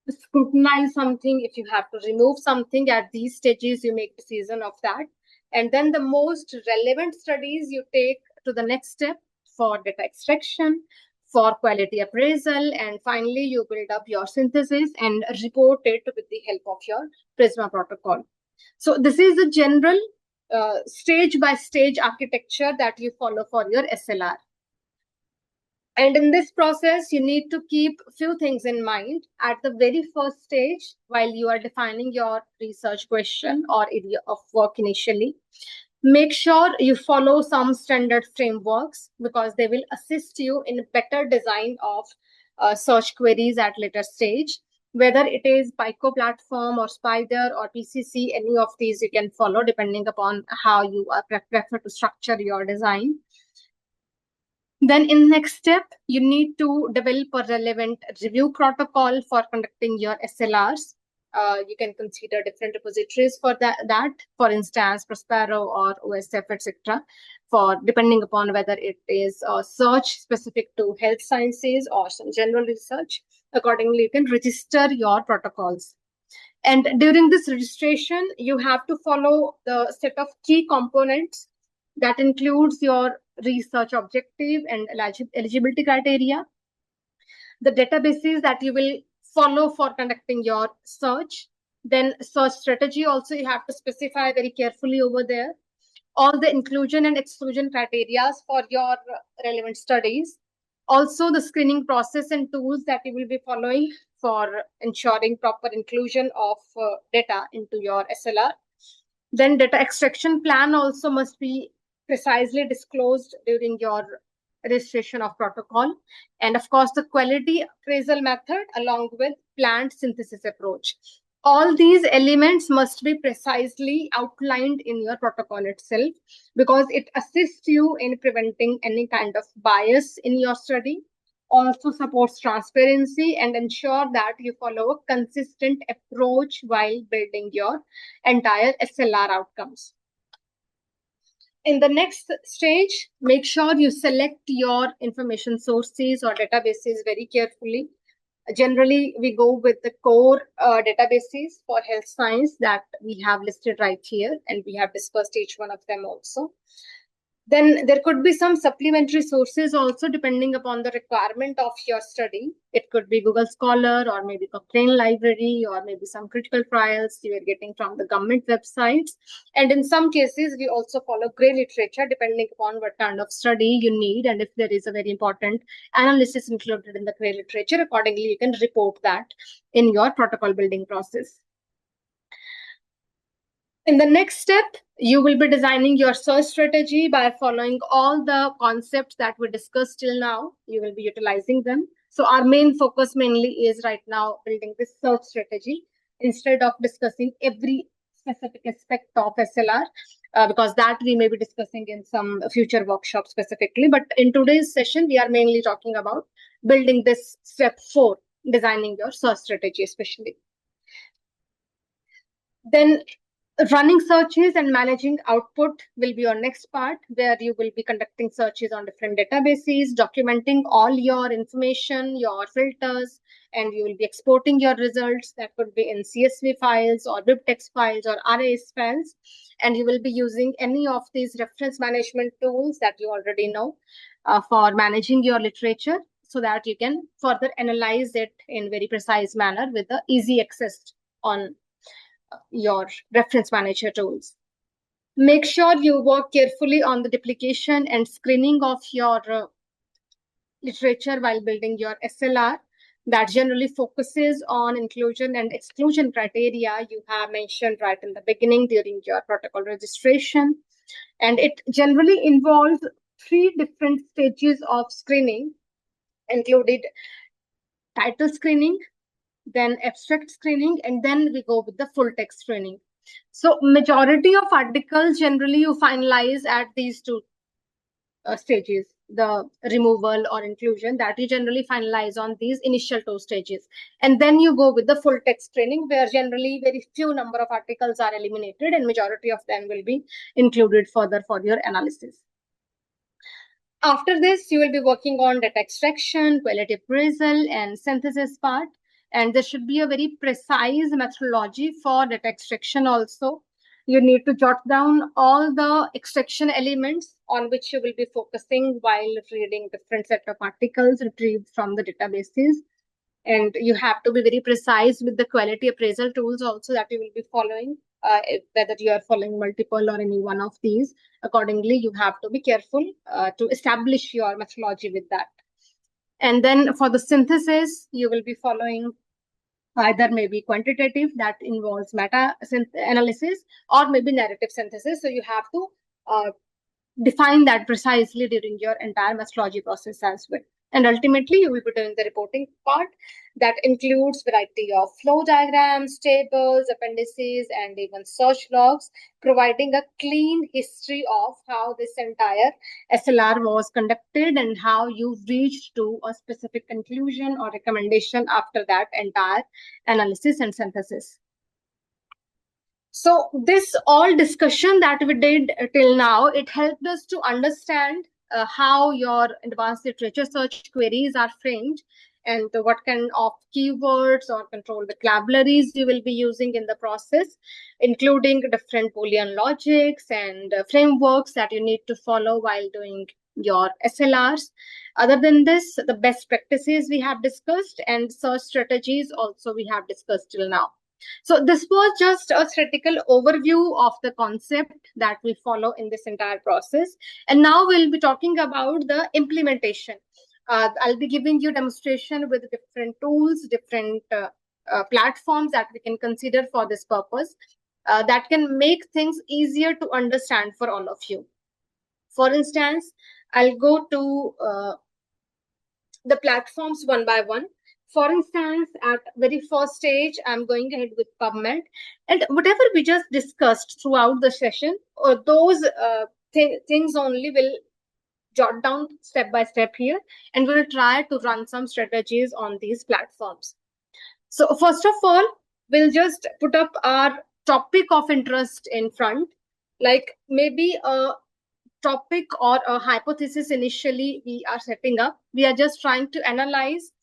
scrutinize something, if you have to remove something at these stages, you make decision of that. And then the most relevant studies you take to the next step for data extraction, for quality appraisal, and finally you build up your synthesis and report it with the help of your Prisma protocol. So this is a general stage by stage architecture that you follow for your SLR. And in this process, you need to keep a few things in mind. At the very first stage, while you are defining your research question or area of work initially, make sure you follow some standard frameworks, because they will assist you in better design of search queries at later stage. Whether it is PICO platform or Spider or PCC, any of these you can follow depending upon how you prefer to structure your design. Then in next step, you need to develop a relevant review protocol for conducting your SLRs. You can consider different repositories for that, for instance, Prospero or OSF, etc. For depending upon whether it is a search specific to health sciences or some general research. Accordingly, you can register your protocols. And during this registration, you have to follow the set of key components that includes your research objective and eligibility criteria, the databases that you will follow for conducting your search, then search strategy also you have to specify very carefully over there, all the inclusion and exclusion criteria for your relevant studies, also the screening process and tools that you will be following for ensuring proper inclusion of data into your SLR. Then data extraction plan also must be precisely disclosed during your registration of protocol. And of course, the quality appraisal method along with planned synthesis approach. All these elements must be precisely outlined in your protocol itself, because it assists you in preventing any kind of bias in your study, also supports transparency and ensure that you follow a consistent approach while building your entire SLR outcomes. In the next stage, make sure you select your information sources or databases very carefully. Generally, we go with the core databases for health science that we have listed right here, and we have discussed each one of them also. Then there could be some supplementary sources also depending upon the requirement of your study. It could be Google Scholar or maybe Cochrane Library or maybe some critical trials you are getting from the government websites. And in some cases, we also follow gray literature depending upon what kind of study you need. And if there is a very important analysis included in the gray literature, accordingly, you can report that in your protocol building process. In the next step, you will be designing your search strategy by following all the concepts that we discussed till now. You will be utilizing them. So our main focus mainly is right now building this search strategy instead of discussing every specific aspect of SLR, because that we may be discussing in some future workshops specifically. But in today's session, we are mainly talking about building this step 4, designing your search strategy especially. Then running searches and managing output will be your next part, where you will be conducting searches on different databases, documenting all your information, your filters, and you will be exporting your results. That could be in CSV files or BibTeX files or RAS files. And you will be using any of these reference management tools that you already know for managing your literature, so that you can further analyze it in very precise manner with the easy access on your reference manager tools. Make sure you work carefully on the duplication and screening of your literature while building your SLR. that generally focuses on inclusion and exclusion criteria you have mentioned right in the beginning during your protocol registration. And it generally involves three different stages of screening, included title screening, then abstract screening, and then we go with the full text screening. So majority of articles generally you finalize at these two stages, the removal or inclusion, that you generally finalize on these initial two stages. And then you go with the full text screening, where generally very few number of articles are eliminated and majority of them will be included further for your analysis. After this, you will be working on data extraction, quality appraisal, and synthesis part. And there should be a very precise methodology for data extraction also. You need to jot down all the extraction elements on which you will be focusing while reading different set of articles retrieved from the databases. And you have to be very precise with the quality appraisal tools also that you will be following, whether you are following multiple or any one of these. Accordingly, you have to be careful to establish your methodology with that. And then for the synthesis, you will be following either maybe quantitative, that involves meta analysis, or maybe narrative synthesis. So you have to define that precisely during your entire methodology process as well. And ultimately, you will be doing the reporting part that includes variety of flow diagrams, tables, appendices, and even search logs, providing a clean history of how this entire SLR was conducted and how you reached to a specific conclusion or recommendation after that entire analysis and synthesis. So this all discussion that we did till now, it helped us to understand how your advanced literature search queries are framed and what kind of keywords or control vocabularies you will be using in the process, including different Boolean logics and frameworks that you need to follow while doing your SLRs. Other than this, the best practices we have discussed and search strategies also we have discussed till now. So this was just a theoretical overview of the concept that we follow in this entire process. And now we'll be talking about the implementation. I'll be giving you demonstration with different tools, different platforms that we can consider for this purpose that can make things easier to understand for all of you. For instance, I'll go to the platforms one by one. For instance, at very first stage, I'm going ahead with PubMed. And whatever we just discussed throughout the session, those things only will jot down step by step here, and we'll try to run some strategies on these platforms. So first of all, we'll just put up our topic of interest in front, like maybe a topic or a hypothesis initially we are setting up. We are just trying to analyze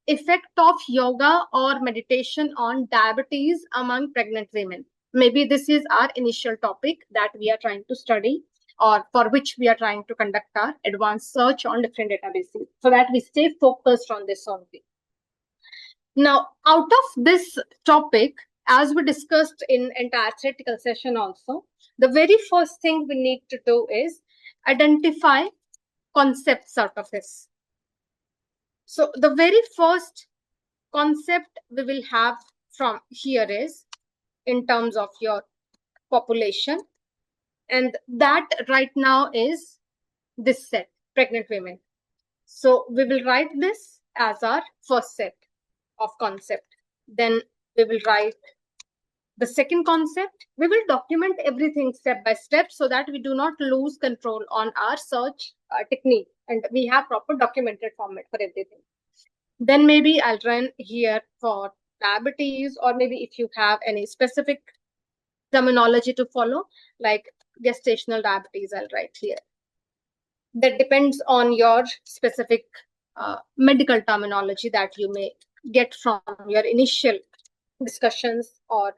effect of yoga or meditation on diabetes among pregnant women. Maybe this is our initial topic that we are trying to study, or for which we are trying to conduct our advanced search on different databases, so that we stay focused on this only. Now, out of this topic, as we discussed in entire theoretical session also, the very first thing we need to do is identify concepts out of this. So the very first concept we will have from here is in terms of your population, and that right now is this set, pregnant women. So we will write this as our first set of concept. Then we will write the second concept. We will document everything step by step so that we do not lose control on our search technique, and we have proper documented format for everything. Then maybe I'll run here for diabetes, or maybe if you have any specific terminology to follow, like gestational diabetes, I'll write here. That depends on your specific medical terminology that you may get from your initial discussions, or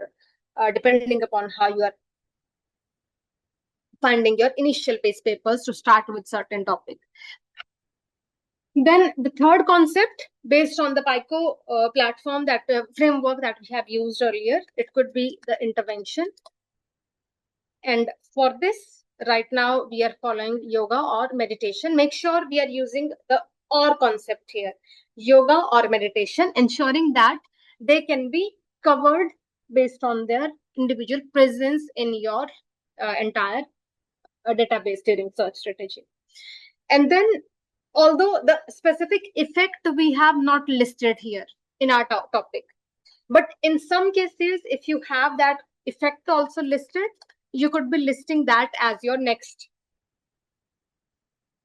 depending upon how you are finding your initial base papers to start with certain topic. Then the third concept, based on the PICO platform, that framework that we have used earlier, it could be the intervention. And for this, right now we are following yoga or meditation. Make sure we are using the or concept here. yoga or meditation, ensuring that they can be covered based on their individual presence in your entire database during search strategy. And then, although the specific effect we have not listed here in our topic, but in some cases, if you have that effect also listed, you could be listing that as your next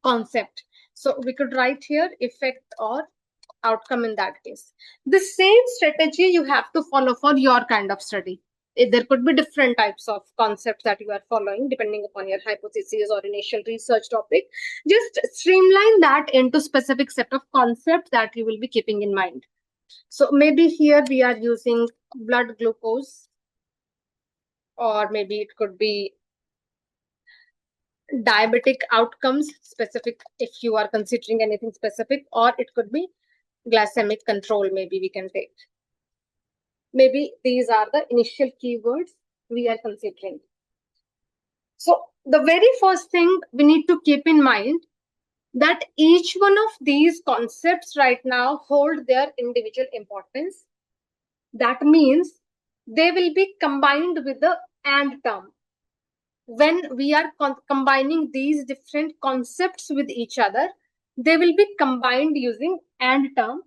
concept. So we could write here effect or outcome in that case. The same strategy you have to follow for your kind of study. There could be different types of concepts that you are following depending upon your hypothesis or initial research topic. Just streamline that into specific set of concepts that you will be keeping in mind. So maybe here we are using blood glucose, or maybe it could be diabetic outcomes specific if you are considering anything specific, or it could be glycemic control, maybe we can take. Maybe these are the initial keywords we are considering. So the very first thing we need to keep in mind that each one of these concepts right now hold their individual importance. That means they will be combined with the and term. When we are combining these different concepts with each other, they will be combined using and term.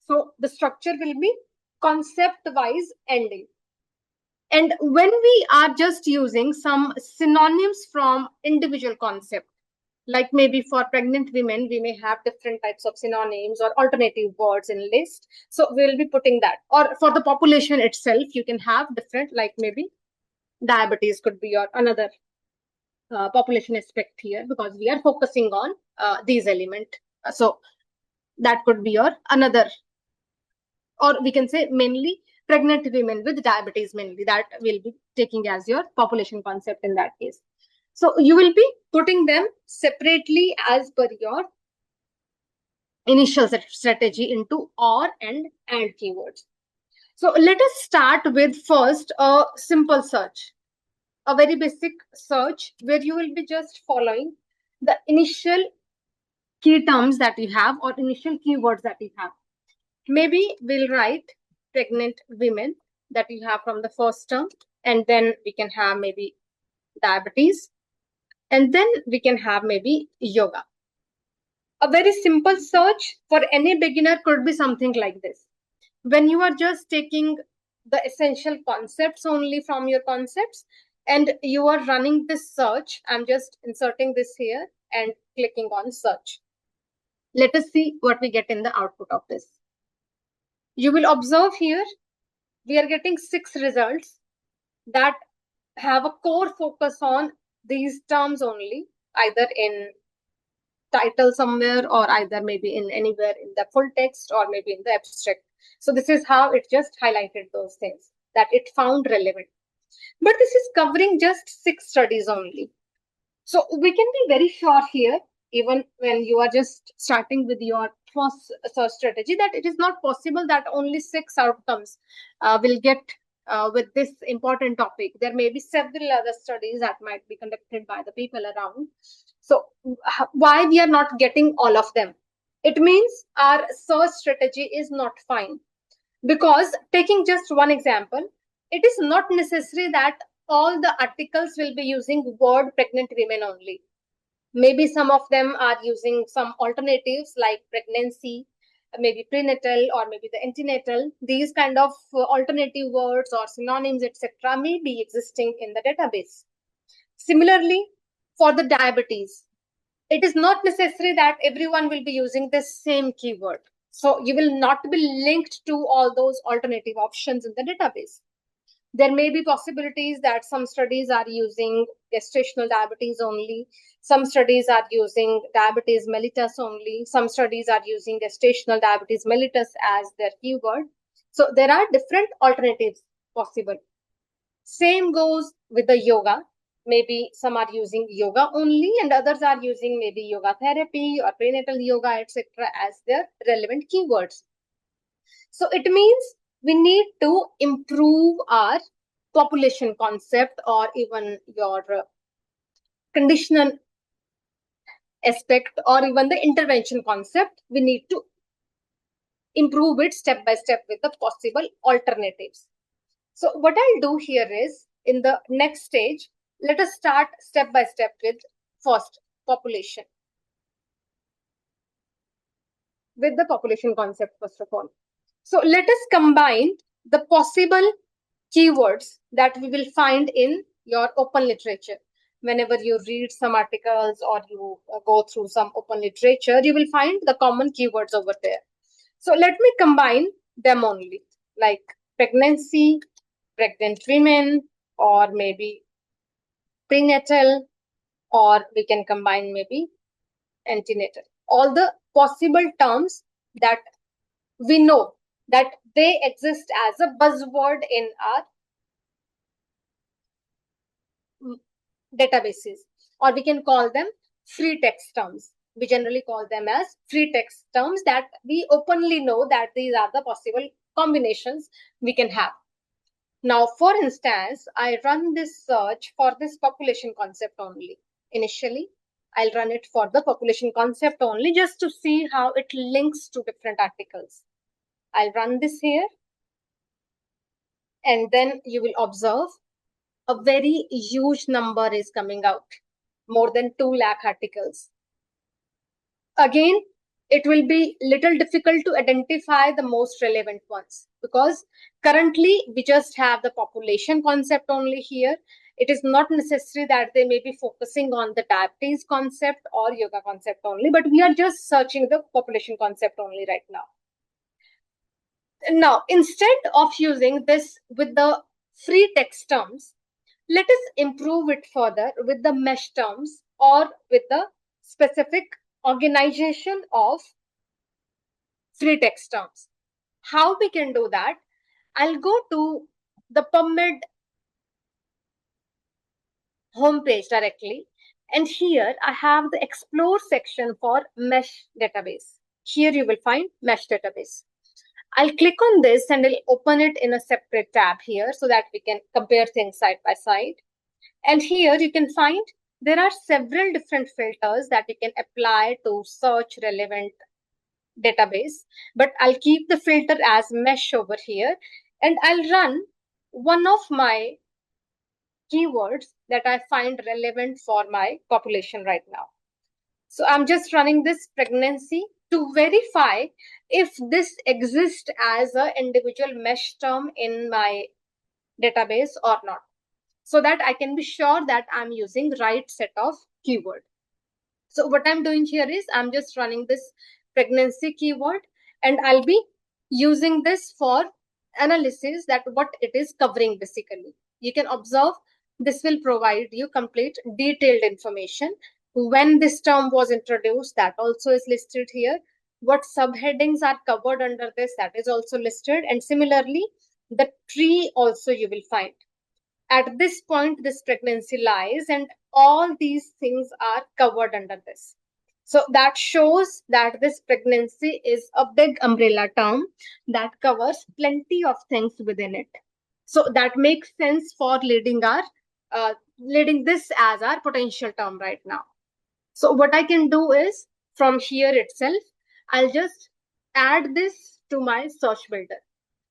So the structure will be concept-wise ending. And when we are just using some synonyms from individual concept, like maybe for pregnant women, we may have different types of synonyms or alternative words in list. So we'll be putting that. Or for the population itself, you can have different, like maybe diabetes could be your another population aspect here, because we are focusing on these elements. So that could be your another, or we can say mainly pregnant women with diabetes, mainly that will be taking as your population concept in that case. So you will be putting them separately as per your initial strategy into or and keywords. So let us start with first a simple search, a very basic search where you will be just following the initial key terms that you have or initial keywords that you have. Maybe we'll write pregnant women that you have from the first term, and then we can have maybe diabetes, and then we can have maybe yoga. A very simple search for any beginner could be something like this. When you are just taking the essential concepts only from your concepts and you are running this search, I'm just inserting this here and clicking on search. Let us see what we get in the output of this. You will observe here, we are getting 6 results that have a core focus on these terms only, either in title somewhere or either maybe in anywhere in the full text or maybe in the abstract. So this is how it just highlighted those things that it found relevant. But this is covering just 6 studies only. So we can be very sure here, even when you are just starting with your first search strategy, that it is not possible that only 6 outcomes will get with this important topic. There may be several other studies that might be conducted by the people around. So why we are not getting all of them? It means our search strategy is not fine. Because taking just one example, it is not necessary that all the articles will be using word pregnant women only. Maybe some of them are using some alternatives like pregnancy, maybe prenatal, or maybe the antenatal. These kind of alternative words or synonyms, etc., may be existing in the database. Similarly, for the diabetes, it is not necessary that everyone will be using the same keyword. So you will not be linked to all those alternative options in the database. There may be possibilities that some studies are using gestational diabetes only. Some studies are using diabetes mellitus only. Some studies are using gestational diabetes mellitus as their keyword. So there are different alternatives possible. Same goes with the yoga. Maybe some are using yoga only and others are using maybe yoga therapy or prenatal yoga, etc. as their relevant keywords. So it means we need to improve our population concept or even your conditional aspect or even the intervention concept. We need to improve it step by step with the possible alternatives. So what I'll do here is, in the next stage, let us start step by step with first population, with the population concept first of all. So let us combine the possible keywords that we will find in your open literature. Whenever you read some articles or you go through some open literature, you will find the common keywords over there. So let me combine them only, like pregnancy, pregnant women, or maybe prenatal, or we can combine maybe antenatal. All the possible terms that we know that they exist as a buzzword in our databases, or we can call them free text terms. We generally call them as free text terms that we openly know that these are the possible combinations we can have. Now, for instance, I run this search for this population concept only. Initially, I'll run it for the population concept only just to see how it links to different articles. I'll run this here, and then you will observe a very huge number is coming out, more than 2 lakh articles. Again, it will be little difficult to identify the most relevant ones because currently we just have the population concept only here. It is not necessary that they may be focusing on the diabetes concept or yoga concept only, but we are just searching the population concept only right now. Now, instead of using this with the free text terms, let us improve it further with the mesh terms or with the specific organization of free text terms. How we can do that? I'll go to the PubMed homepage directly, and here I have the explore section for mesh database. Here you will find mesh database. I'll click on this and I'll open it in a separate tab here so that we can compare things side by side. And here you can find there are several different filters that you can apply to search relevant database, but I'll keep the filter as mesh over here, and I'll run one of my keywords that I find relevant for my population right now. So I'm just running this pregnancy to verify if this exists as an individual mesh term in my database or not, so that I can be sure that I'm using right set of keyword. So what I'm doing here is I'm just running this pregnancy keyword, and I'll be using this for analysis that what it is covering basically. You can observe this will provide you complete detailed information. When this term was introduced, that also is listed here. What subheadings are covered under this, that is also listed. And similarly, the tree also you will find. At this point, this pregnancy lies, and all these things are covered under this. So that shows that this pregnancy is a big umbrella term that covers plenty of things within it. So that makes sense for leading this as our potential term right now. So what I can do is from here itself, I'll just add this to my search builder.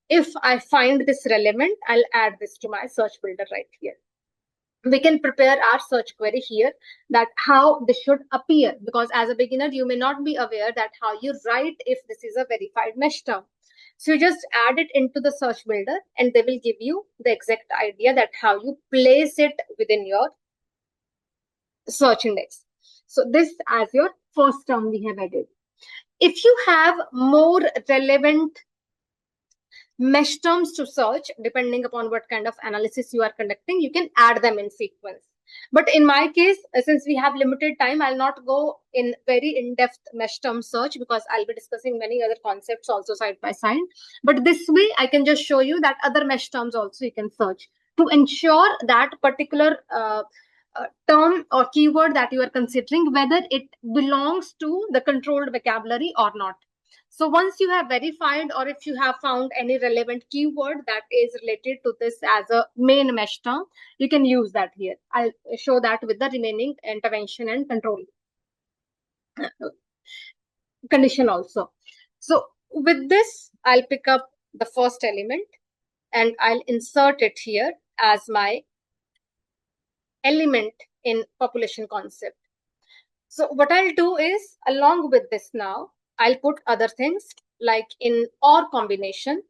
If I find this relevant, I'll add this to my search builder right here. We can prepare our search query here that how this should appear, because as a beginner, you may not be aware that how you write if this is a verified mesh term. So you just add it into the search builder and they will give you the exact idea that how you place it within your search index. So this as your first term we have added. If you have more relevant mesh terms to search, depending upon what kind of analysis you are conducting, you can add them in sequence. But in my case, since we have limited time, I'll not go in very in-depth mesh term search because I'll be discussing many other concepts also side by side. But this way, I can just show you that other mesh terms also you can search to ensure that particular term or keyword that you are considering, whether it belongs to the controlled vocabulary or not. So once you have verified, or if you have found any relevant keyword that is related to this as a main mesh term, you can use that here. I'll show that with the remaining intervention and control condition also. So With this, I'll pick up the first element and I'll insert it here as my element in population concept. So what I'll do is, along with this now, I'll put other things like in or combination.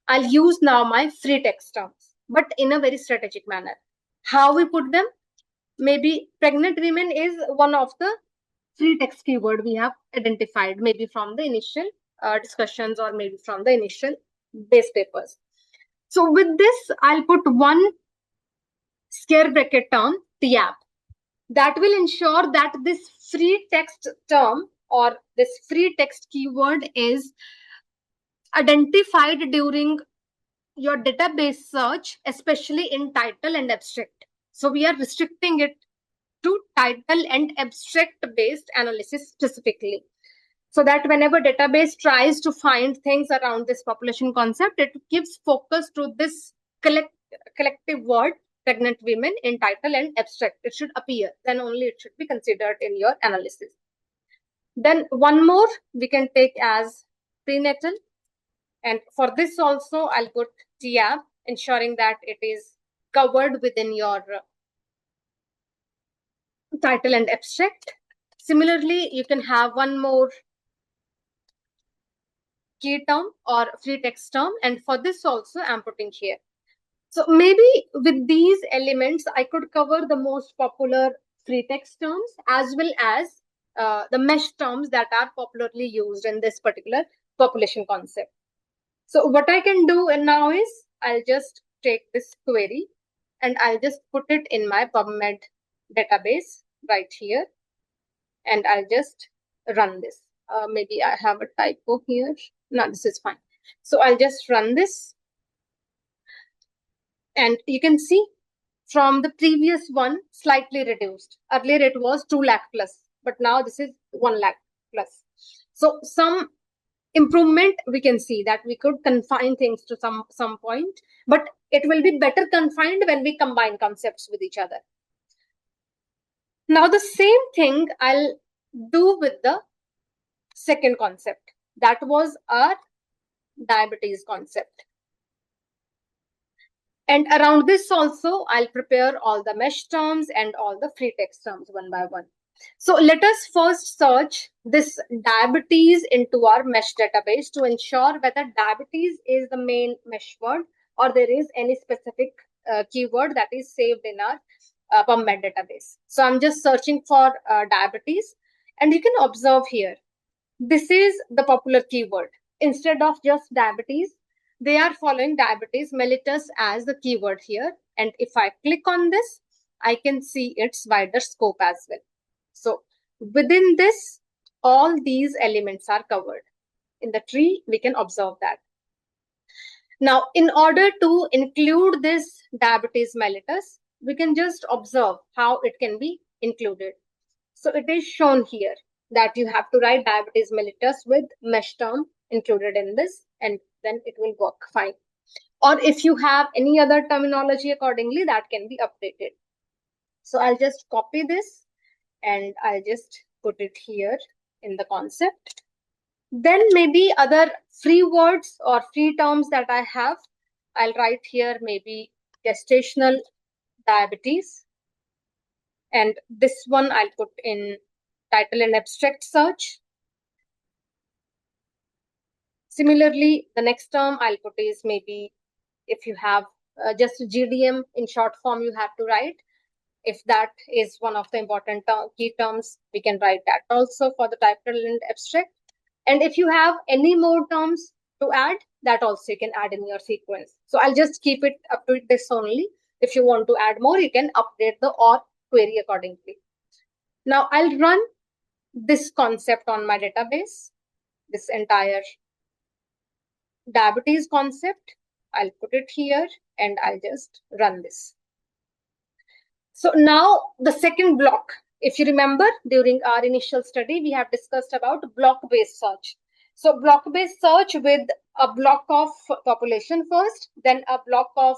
I'll use now my free text terms, but in a very strategic manner. How we put them? Maybe pregnant women is one of the free text keyword we have identified, maybe from the initial discussions or maybe from the initial base papers. So with this, I'll put one scare bracket term, TAB. That will ensure that this free text term or this free text keyword is identified during your database search, especially in title and abstract. So we are restricting it to title and abstract based analysis specifically. So that whenever database tries to find things around this population concept, it gives focus to this collective word, pregnant women, in title and abstract. It should appear, then only it should be considered in your analysis. Then one more we can take as prenatal. And for this also, I'll put TAB, ensuring that it is covered within your title and abstract. Similarly, you can have one more key term or free text term. And for this also, I'm putting here. So maybe with these elements, I could cover the most popular free text terms as well as the mesh terms that are popularly used in this particular population concept. So what I can do now is I'll just take this query and I'll just put it in my PubMed database right here. And I'll just run this. Maybe I have a typo here. No, this is fine. So I'll just run this. And you can see from the previous one, slightly reduced. Earlier it was 2 lakh plus, but now this is 1 lakh plus. So some improvement we can see that we could confine things to some point, but it will be better confined when we combine concepts with each other. Now the same thing I'll do with the second concept. That was our diabetes concept. And around this also, I'll prepare all the mesh terms and all the free text terms one by one. So let us first search this diabetes into our mesh database to ensure whether diabetes is the main mesh word or there is any specific keyword that is saved in our PubMed database. So I'm just searching for diabetes, and you can observe here, this is the popular keyword. Instead of just diabetes, they are following diabetes mellitus as the keyword here. And if I click on this, I can see its wider scope as well. So within this, all these elements are covered. In the tree, we can observe that. Now, in order to include this diabetes mellitus, we can just observe how it can be included. So it is shown here that you have to write diabetes mellitus with mesh term included in this, and then it will work fine. Or if you have any other terminology accordingly, that can be updated. So I'll just copy this and I'll just put it here in the concept. Then maybe other free words or free terms that I have, I'll write here maybe gestational diabetes. And this one I'll put in title and abstract search. Similarly, the next term I'll put is maybe if you have just GDM in short form, you have to write. If that is one of the important key terms, we can write that also for the title and abstract. And if you have any more terms to add, that also you can add in your sequence. So I'll just keep it up to this only. If you want to add more, you can update the OR query accordingly. Now I'll run this concept on my database, this entire diabetes concept. I'll put it here and I'll just run this. So now the second block, if you remember during our initial study, we have discussed about block-based search. So block-based search with a block of population first, then a block of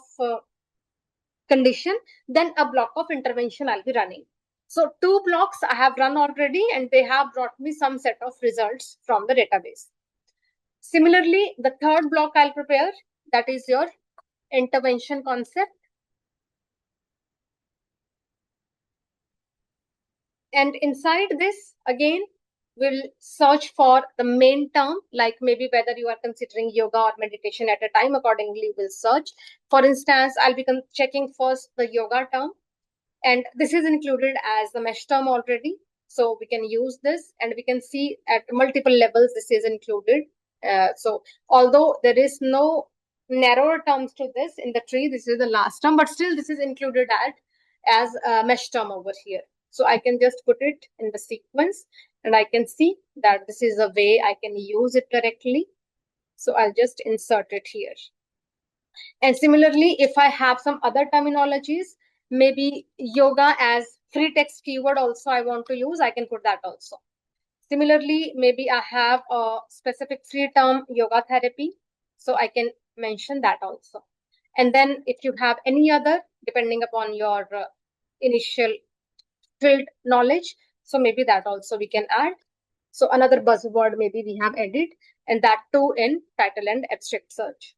condition, then a block of intervention I'll be running. So 2 blocks I have run already and they have brought me some set of results from the database. Similarly, the third block I'll prepare, that is your intervention concept. And inside this, again, we'll search for the main term, like maybe whether you are considering yoga or meditation at a time. Accordingly, we'll search. For instance, I'll be checking first the yoga term. And this is included as the mesh term already. So we can use this, and we can see at multiple levels this is included. So although there is no narrower terms to this in the tree, this is the last term, but still this is included as a mesh term over here. So I can just put it in the sequence, and I can see that this is a way I can use it correctly. So I'll just insert it here. And similarly, if I have some other terminologies, maybe yoga as free text keyword also I want to use, I can put that also. Similarly, maybe I have a specific free term yoga therapy, so I can mention that also. And then if you have any other, depending upon your initial field knowledge, so maybe that also we can add. So another buzzword maybe we have added, and that too in title and abstract search.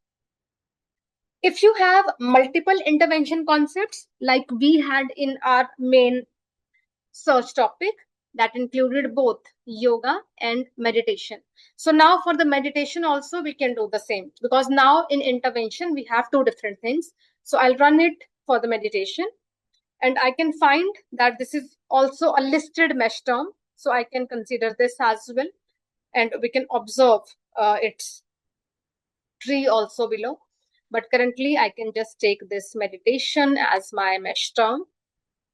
If you have multiple intervention concepts like we had in our main search topic, that included both yoga and meditation. So now for the meditation also we can do the same, because now in intervention we have two different things. So I'll run it for the meditation, and I can find that this is also a listed mesh term. So I can consider this as well, and we can observe its tree also below. But currently I can just take this meditation as my mesh term,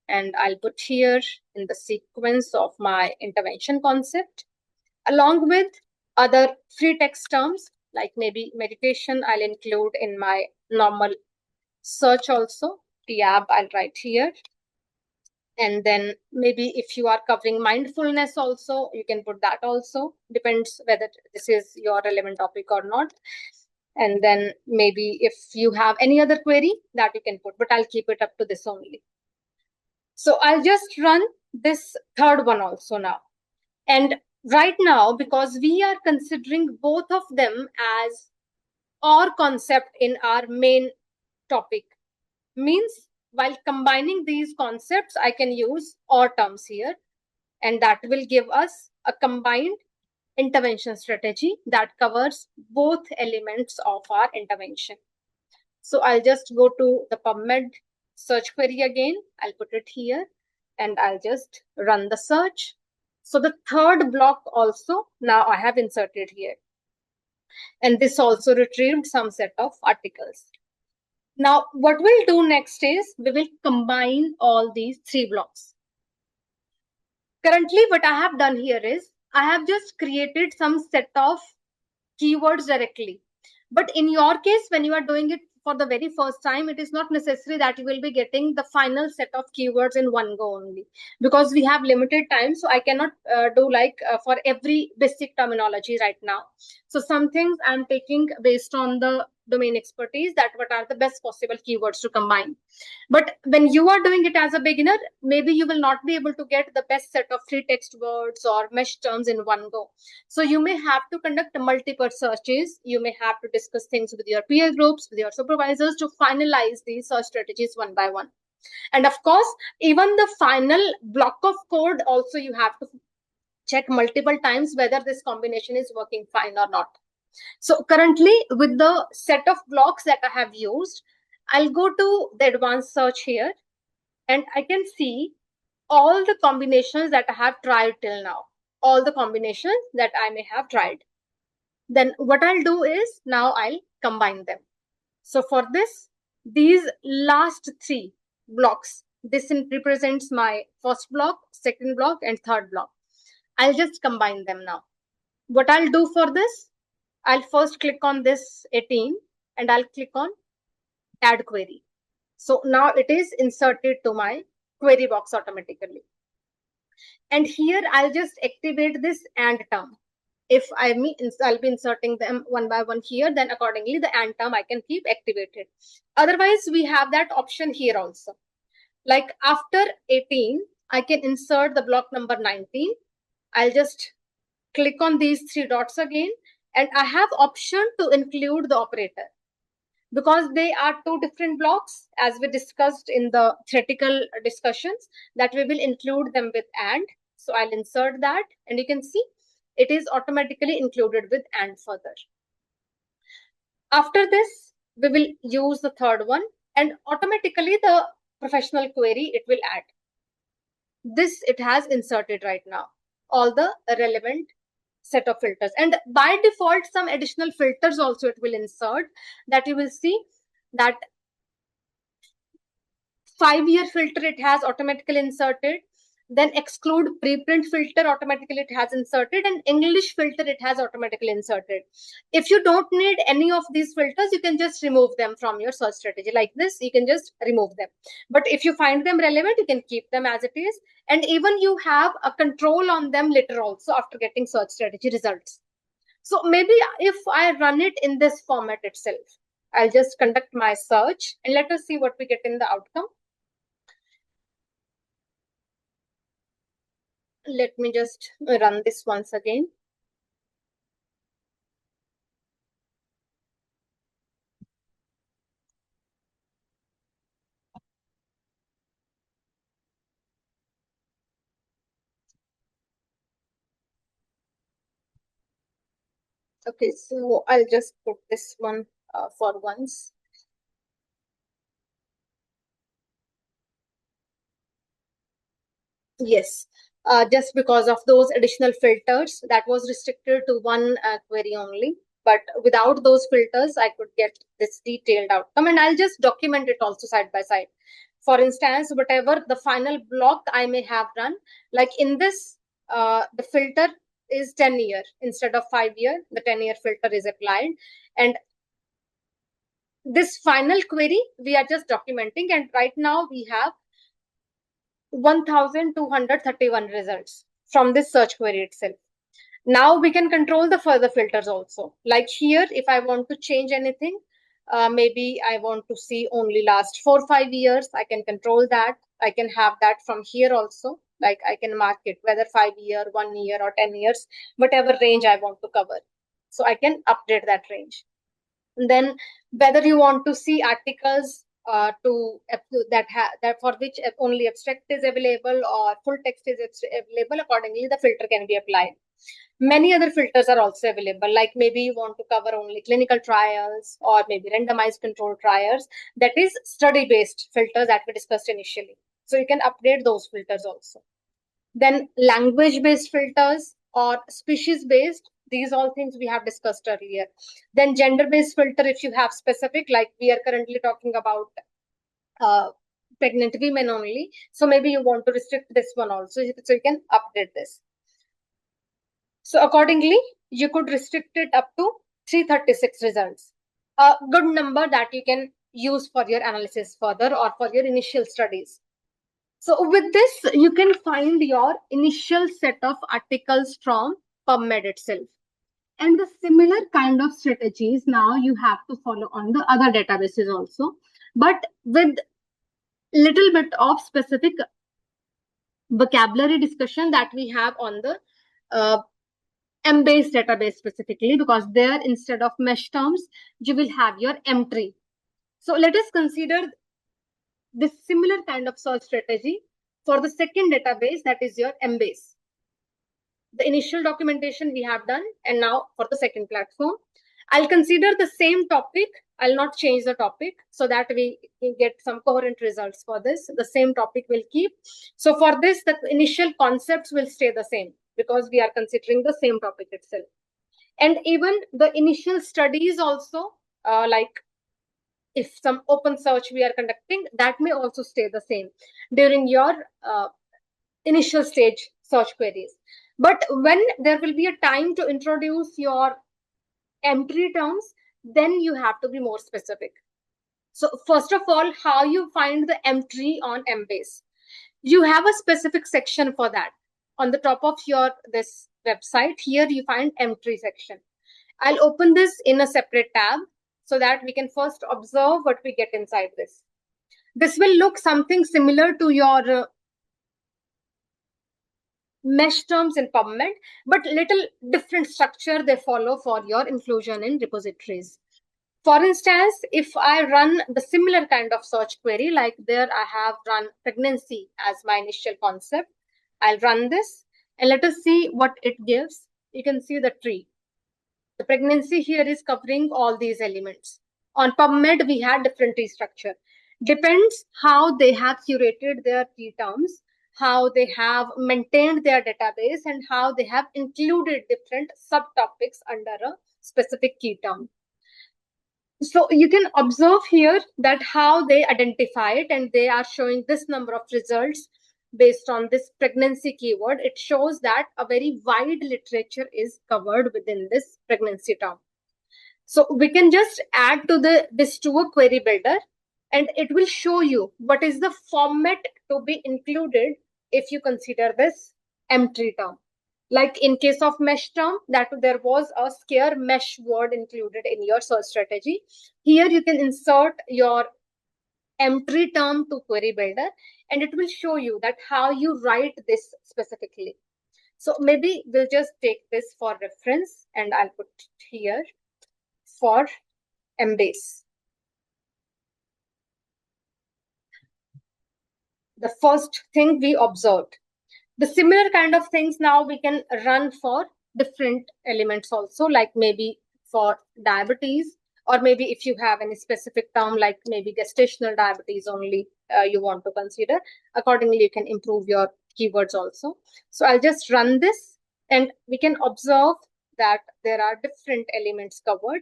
and I'll put here in the sequence of my intervention concept, along with other free text terms, like maybe meditation I'll include in my normal search also. Tab I'll write here. And then maybe if you are covering mindfulness also, you can put that also. Depends whether this is your relevant topic or not. And then maybe if you have any other query that you can put, but I'll keep it up to this only. So I'll just run this third one also now. And right now, because we are considering both of them as or concept in our main topic, means while combining these concepts, I can use or terms here, and that will give us a combined intervention strategy that covers both elements of our intervention. So I'll just go to the PubMed search query again. I'll put it here, and I'll just run the search. So the third block also now I have inserted here. And this also retrieved some set of articles. Now, what we'll do next is we will combine all these three blocks. Currently, what I have done here is I have just created some set of keywords directly. But in your case, when you are doing it for the very first time, it is not necessary that you will be getting the final set of keywords in one go only, because we have limited time. So I cannot do like for every basic terminology right now. So some things I'm taking based on the domain expertise, that what are the best possible keywords to combine. But when you are doing it as a beginner, maybe you will not be able to get the best set of free text words or mesh terms in one go. So you may have to conduct multiple searches. You may have to discuss things with your peer groups, with your supervisors to finalize these search strategies one by one. And of course, even the final block of code also you have to check multiple times whether this combination is working fine or not. So currently, with the set of blocks that I have used, I'll go to the advanced search here, and I can see all the combinations that I have tried till now, all the combinations that I may have tried. Then what I'll do is now I'll combine them. So for this, these last three blocks, this represents my first block, second block, and third block. I'll just combine them now. What I'll do for this, I'll first click on this 18 and I'll click on add query. So now it is inserted to my query box automatically. And here I'll just activate this and term. If I'll be inserting them one by one here, then accordingly the and term I can keep activated. Otherwise, we have that option here also. Like after 18, I can insert the block number 19. I'll just click on these three dots again, and I have option to include the operator. Because they are two different blocks, as we discussed in the theoretical discussions, that we will include them with and. So I'll insert that, and you can see it is automatically included with and further. After this, we will use the third one, and automatically the professional query it will add. This it has inserted right now, all the relevant set of filters, and by default some additional filters also it will insert, that you will see that 5-year filter it has automatically inserted, then exclude preprint filter automatically it has inserted, and English filter it has automatically inserted. If you don't need any of these filters, you can just remove them from your search strategy. Like this, you can just remove them, but if you find them relevant, you can keep them as it is, and even you have a control on them later also after getting search strategy results. So maybe if I run it in this format itself, I'll just conduct my search and let us see what we get in the outcome. Let me just run this once again. Okay, so I'll just put this one for once. Yes, just because of those additional filters, that was restricted to one query only. But without those filters, I could get this detailed outcome, and I'll just document it also side by side. For instance, whatever the final block I may have run, like in this, the filter is 10-year instead of 5-year. The 10-year filter is applied, and this final query we are just documenting, and right now we have 1231 results from this search query itself. Now we can control the further filters also. Like here, if I want to change anything, maybe I want to see only last 4-5 years, I can control that. I can have that from here also. Like I can mark it whether 5-year, 1 year, or 10 years, whatever range I want to cover. So I can update that range. And then whether you want to see articles that for which only abstract is available or full text is available, accordingly the filter can be applied. Many other filters are also available, like maybe you want to cover only clinical trials or maybe randomized controlled trials, that is study based filters that we discussed initially. So you can update those filters also. Then language based filters or species based, these all things we have discussed earlier. Then gender based filter, if you have specific, like we are currently talking about pregnant women only, so maybe you want to restrict this one also, so you can update this. So accordingly you could restrict it up to 336 results, a good number that you can use for your analysis further or for your initial studies. So with this, you can find your initial set of articles from PubMed itself. And the similar kind of strategies now you have to follow on the other databases also, but with little bit of specific vocabulary discussion that we have on the M-based database specifically, because there instead of mesh terms, you will have your M tree. So let us consider this similar kind of search strategy for the second database, that is your M-base. The initial documentation we have done, and now for the second platform, I'll consider the same topic. I'll not change the topic so that we can get some coherent results for this. The same topic will keep. So for this, the initial concepts will stay the same because we are considering the same topic itself. And even the initial studies also, like if some open search we are conducting, that may also stay the same during your initial stage search queries. But when there will be a time to introduce your M-tree terms, then you have to be more specific. So first of all, how you find the M-tree on M-base? You have a specific section for that. On the top of your this website, here you find M-tree section. I'll open this in a separate tab so that we can first observe what we get inside this. This will look something similar to your mesh terms in PubMed, but little different structure they follow for your inclusion in repositories. For instance, if I run the similar kind of search query, like there I have run pregnancy as my initial concept, I'll run this and let us see what it gives. You can see the tree. The pregnancy here is covering all these elements. On PubMed, we had different tree structure. Depends how they have curated their key terms, how they have maintained their database, and how they have included different subtopics under a specific key term. So you can observe here that how they identify it, and they are showing this number of results based on this pregnancy keyword. It shows that a very wide literature is covered within this pregnancy term. So we can just add to this to a query builder, and it will show you what is the format to be included if you consider this M-tree term. Like in case of mesh term, that there was a scare mesh word included in your search strategy. Here you can insert your M-tree term to query builder, and it will show you that how you write this specifically. So maybe we'll just take this for reference, and I'll put here for Embase. The first thing we observed. The similar kind of things now we can run for different elements also, like maybe for diabetes, or maybe if you have any specific term like maybe gestational diabetes only you want to consider. Accordingly, you can improve your keywords also. So I'll just run this, and we can observe that there are different elements covered.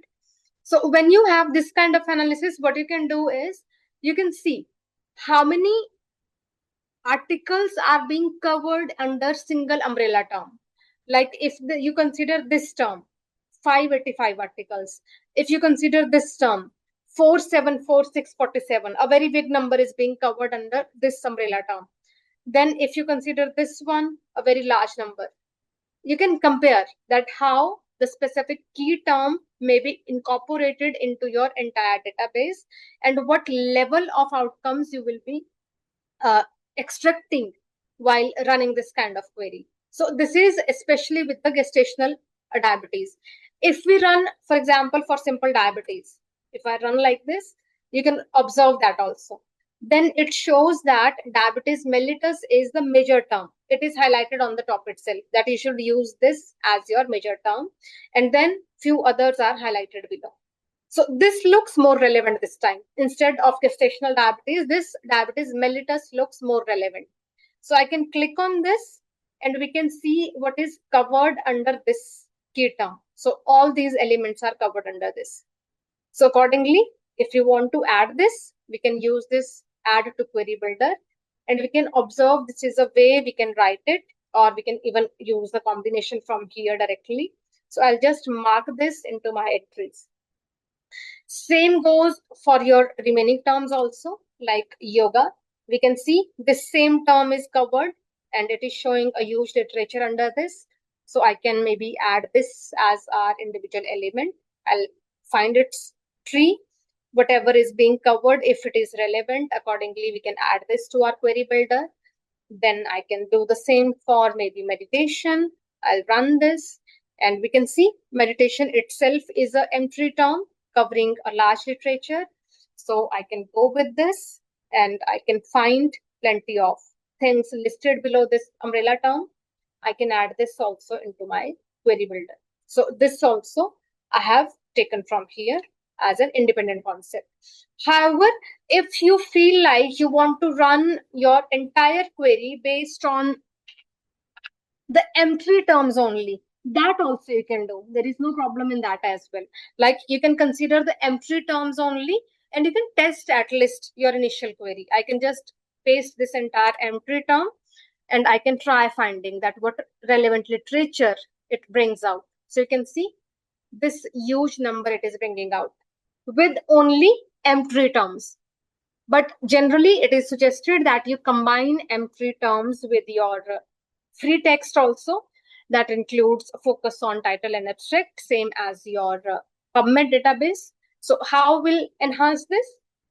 So when you have this kind of analysis, what you can do is you can see how many articles are being covered under single umbrella term. Like if you consider this term, 585 articles. If you consider this term, 474647, a very big number is being covered under this umbrella term. Then if you consider this one, a very large number. You can compare that how the specific key term may be incorporated into your entire database, and what level of outcomes you will be extracting while running this kind of query. So this is especially with the gestational diabetes. If we run, for example, for simple diabetes, if I run like this, you can observe that also. Then it shows that diabetes mellitus is the major term. It is highlighted on the top itself that you should use this as your major term, and then few others are highlighted below. So this looks more relevant this time. Instead of gestational diabetes, this diabetes mellitus looks more relevant. So I can click on this, and we can see what is covered under this key term. So all these elements are covered under this. So accordingly, if you want to add this, we can use this add to query builder, and we can observe this is a way we can write it, or we can even use the combination from here directly. So I'll just mark this into my entries. Same goes for your remaining terms also, like yoga. We can see this same term is covered, and it is showing a huge literature under this. So I can maybe add this as our individual element. I'll find its tree, whatever is being covered. If it is relevant, accordingly, we can add this to our query builder. Then I can do the same for maybe meditation. I'll run this, and we can see meditation itself is a M-tree term covering a large literature. So I can go with this, and I can find plenty of things listed below this umbrella term. I can add this also into my query builder. So this also I have taken from here as an independent concept. However, if you feel like you want to run your entire query based on the M-tree terms only, that also you can do. There is no problem in that as well. Like you can consider the M-tree terms only, and you can test at least your initial query. I can just paste this entire M-tree term, and I can try finding that what relevant literature it brings out. So you can see this huge number it is bringing out with only M-tree terms. But generally, it is suggested that you combine M-tree terms with your free text also. That includes a focus on title and abstract, same as your PubMed database. So how we'll enhance this?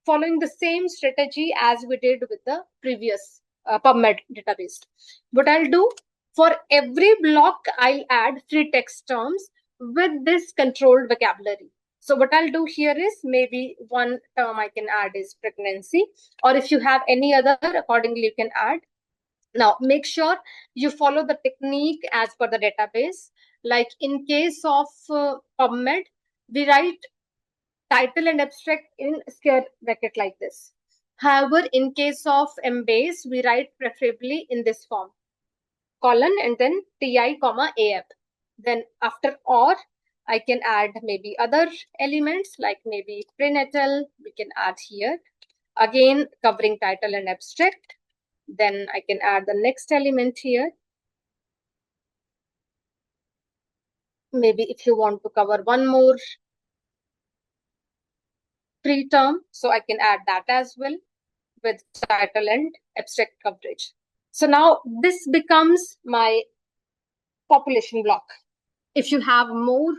Following the same strategy as we did with the previous PubMed database. What I'll do, For every block, I'll add three text terms with this controlled vocabulary. So what I'll do here is maybe one term I can add is pregnancy, or if you have any other, accordingly you can add. Now, make sure you follow the technique as per the database. Like in case of PubMed, we write title and abstract in square bracket like this. However, in case of Embase, we write preferably in this form, colon and then TI comma AF. Then after or, I can add maybe other elements like maybe prenatal, we can add here. Again, covering title and abstract. Then I can add the next element here. Maybe if you want to cover one more pre-term, so I can add that as well with title and abstract coverage. So now this becomes my population block. If you have more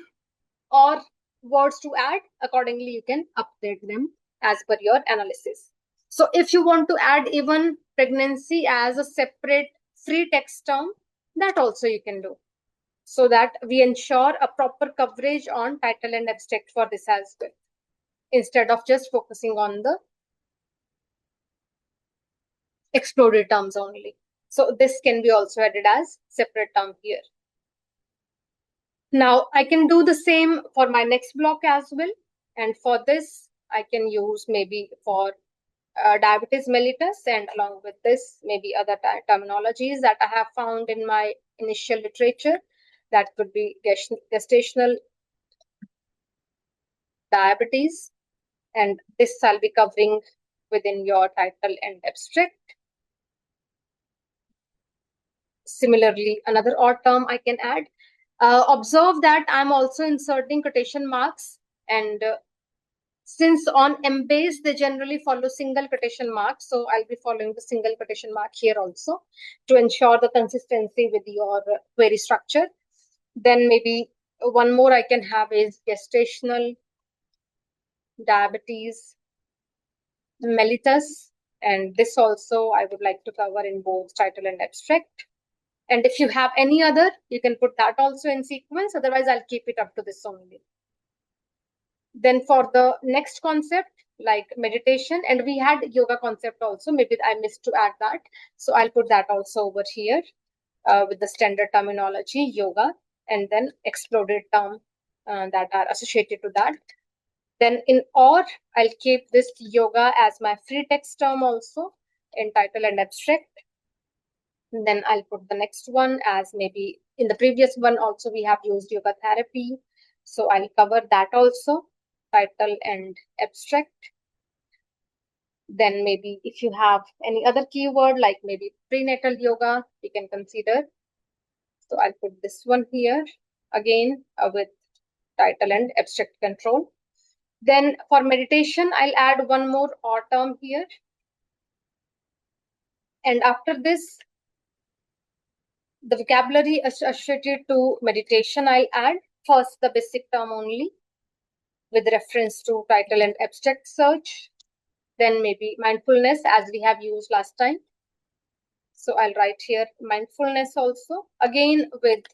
or words to add, accordingly you can update them as per your analysis. So if you want to add even pregnancy as a separate free text term, that also you can do, so that we ensure a proper coverage on title and abstract for this as well, instead of just focusing on the exploded terms only. So this can be also added as separate term here. Now I can do the same for my next block as well. And for this, I can use maybe for diabetes mellitus, and along with this, maybe other terminologies that I have found in my initial literature. That could be gestational diabetes. And this I'll be covering within your title and abstract. Similarly, another odd term I can add. Observe that I'm also inserting quotation marks, and since on Embase they generally follow single quotation mark, so I'll be following the single quotation mark here also to ensure the consistency with your query structure. Then maybe one more I can have is gestational diabetes mellitus, and this also I would like to cover in both title and abstract. And if you have any other, you can put that also in sequence. Otherwise, I'll keep it up to this only. Then for the next concept, like meditation, and we had yoga concept also. Maybe I missed to add that. So I'll put that also over here with the standard terminology, yoga, and then exploded term that are associated to that. Then in or, I'll keep this yoga as my free text term also in title and abstract. And then I'll put the next one as maybe in the previous one also we have used yoga therapy. So I'll cover that also, title and abstract. Then maybe if you have any other keyword like maybe prenatal yoga, we can consider. So I'll put this one here again with title and abstract control. Then for meditation, I'll add one more or term here. And after this, the vocabulary associated to meditation, I'll add first the basic term only with reference to title and abstract search. Then maybe mindfulness as we have used last time. So I'll write here mindfulness also, again with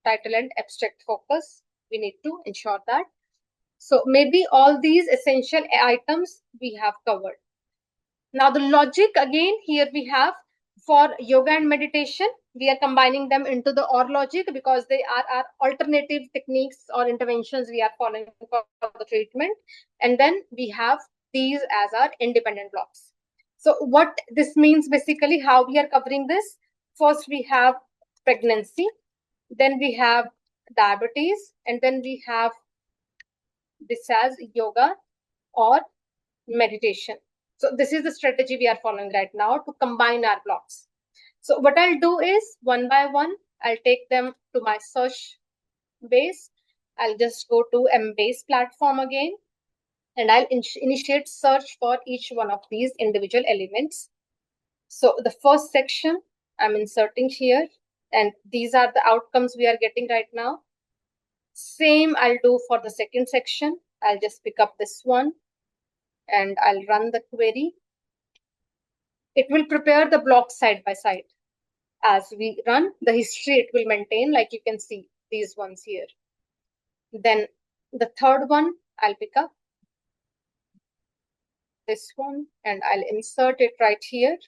title and abstract focus. We need to ensure that. So maybe all these essential items we have covered. Now the logic, again, here we have for yoga and meditation, we are combining them into the or logic because they are our alternative techniques or interventions we are following for the treatment. And then we have these as our independent blocks. So what this means basically, how we are covering this. First, we have pregnancy, then we have diabetes, and then we have this as yoga or meditation. So this is the strategy we are following right now to combine our blocks. So what I'll do is one by one, I'll take them to my search base. I'll just go to Embase platform again, and I'll initiate search for each one of these individual elements. So the first section I'm inserting here, and these are the outcomes we are getting right now. Same I'll do for the second section. I'll just pick up this one and I'll run the query. It will prepare the blocks side by side. As we run the history, it will maintain, like you can see these ones here. Then the third one, I'll pick up this one and I'll insert it right here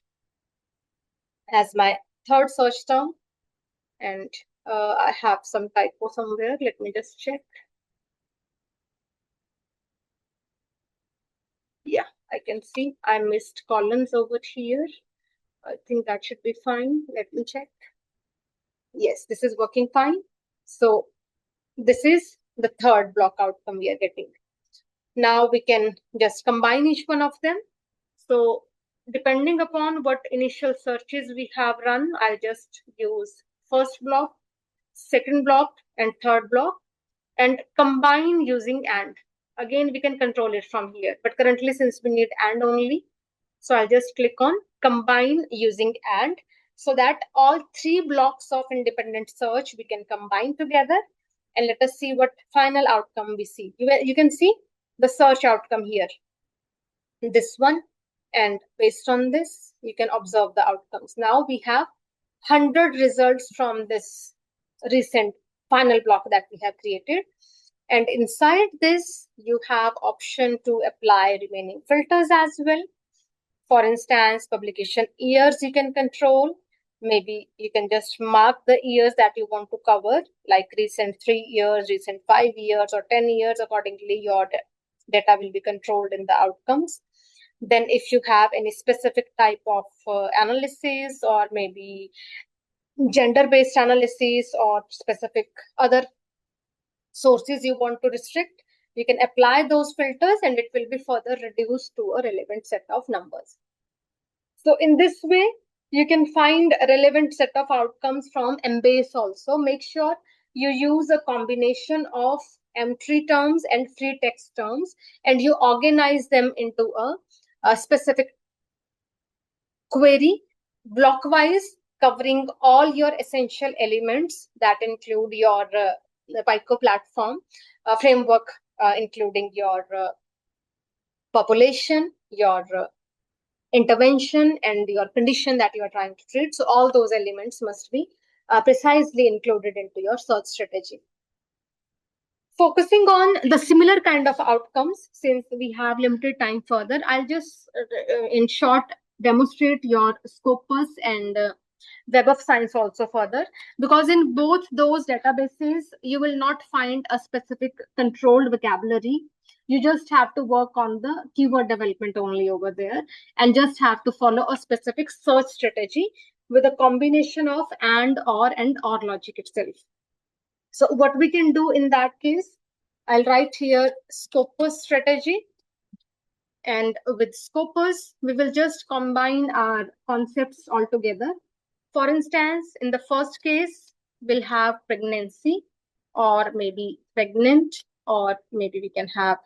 as my third search term. And I have some typo somewhere. Let me just check. Yeah, I can see I missed columns over here. I think that should be fine. Let me check. Yes, this is working fine. So this is the third block outcome we are getting. Now we can just combine each one of them. So depending upon what initial searches we have run, I'll just use first block, second block, and third block, and combine using AND. Again, we can control it from here, but currently since we need AND only, so I'll just click on combine using AND, so that all three blocks of independent search we can combine together, and let us see what final outcome we see. You can see the search outcome here, this one, and based on this, you can observe the outcomes. Now we have 100 results from this recent final block that we have created. And inside this, you have option to apply remaining filters as well. For instance, publication years you can control. Maybe you can just mark the years that you want to cover, like recent 3 years, recent 5 years, or 10 years. Accordingly, your data will be controlled in the outcomes. Then if you have any specific type of analysis, or maybe gender-based analysis, or specific other sources you want to restrict, you can apply those filters and it will be further reduced to a relevant set of numbers. So in this way, you can find a relevant set of outcomes from Embase also. Make sure you use a combination of M3 terms and free text terms, and you organize them into a specific query blockwise, covering all your essential elements that include your the PICO platform framework, including your population, your intervention, and your condition that you are trying to treat. So all those elements must be precisely included into your search strategy. Focusing on the similar kind of outcomes, since we have limited time further, I'll just in short demonstrate your Scopus and Web of Science also further, because in both those databases, you will not find a specific controlled vocabulary. You just have to work on the keyword development only over there, and just have to follow a specific search strategy with a combination of and or logic itself. So what we can do in that case, I'll write here Scopus strategy. And with Scopus, we will just combine our concepts all together. For instance, in the first case, we'll have pregnancy, or maybe pregnant, or maybe we can have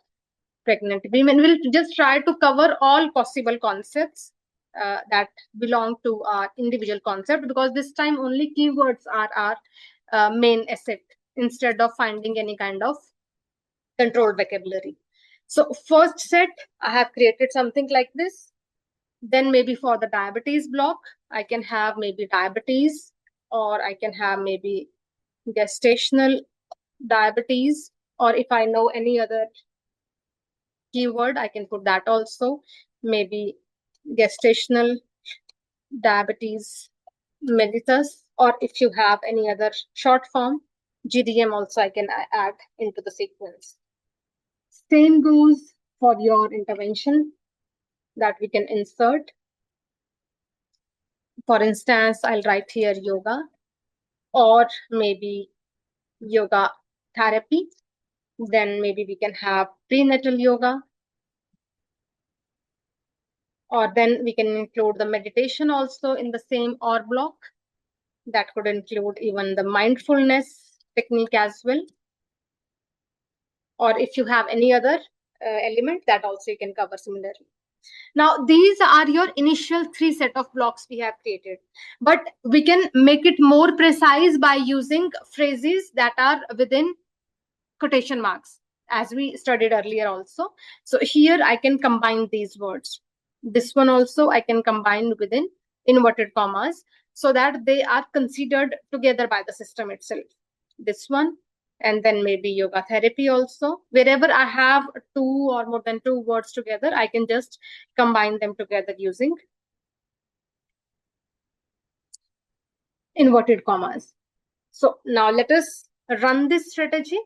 pregnant women. We'll just try to cover all possible concepts that belong to our individual concept, because this time only keywords are our main asset, instead of finding any kind of controlled vocabulary. So first set, I have created something like this. Then maybe for the diabetes block, I can have maybe diabetes, or I can have maybe gestational diabetes, or if I know any other keyword, I can put that also, maybe gestational diabetes mellitus, or if you have any other short form, GDM also I can add into the sequence. Same goes for your intervention that we can insert. For instance, I'll write here yoga, or maybe yoga therapy. Then maybe we can have prenatal yoga, or then we can include the meditation also in the same or block. That could include even the mindfulness technique as well. Or if you have any other element, that also you can cover similarly. Now, these are your initial 3 set of blocks we have created, but we can make it more precise by using phrases that are within quotation marks, as we studied earlier also. So here I can combine these words. This one also I can combine within inverted commas. so that they are considered together by the system itself. This one, and then maybe yoga therapy also. Wherever I have two or more than two words together, I can just combine them together using inverted commas. So now let us run this strategy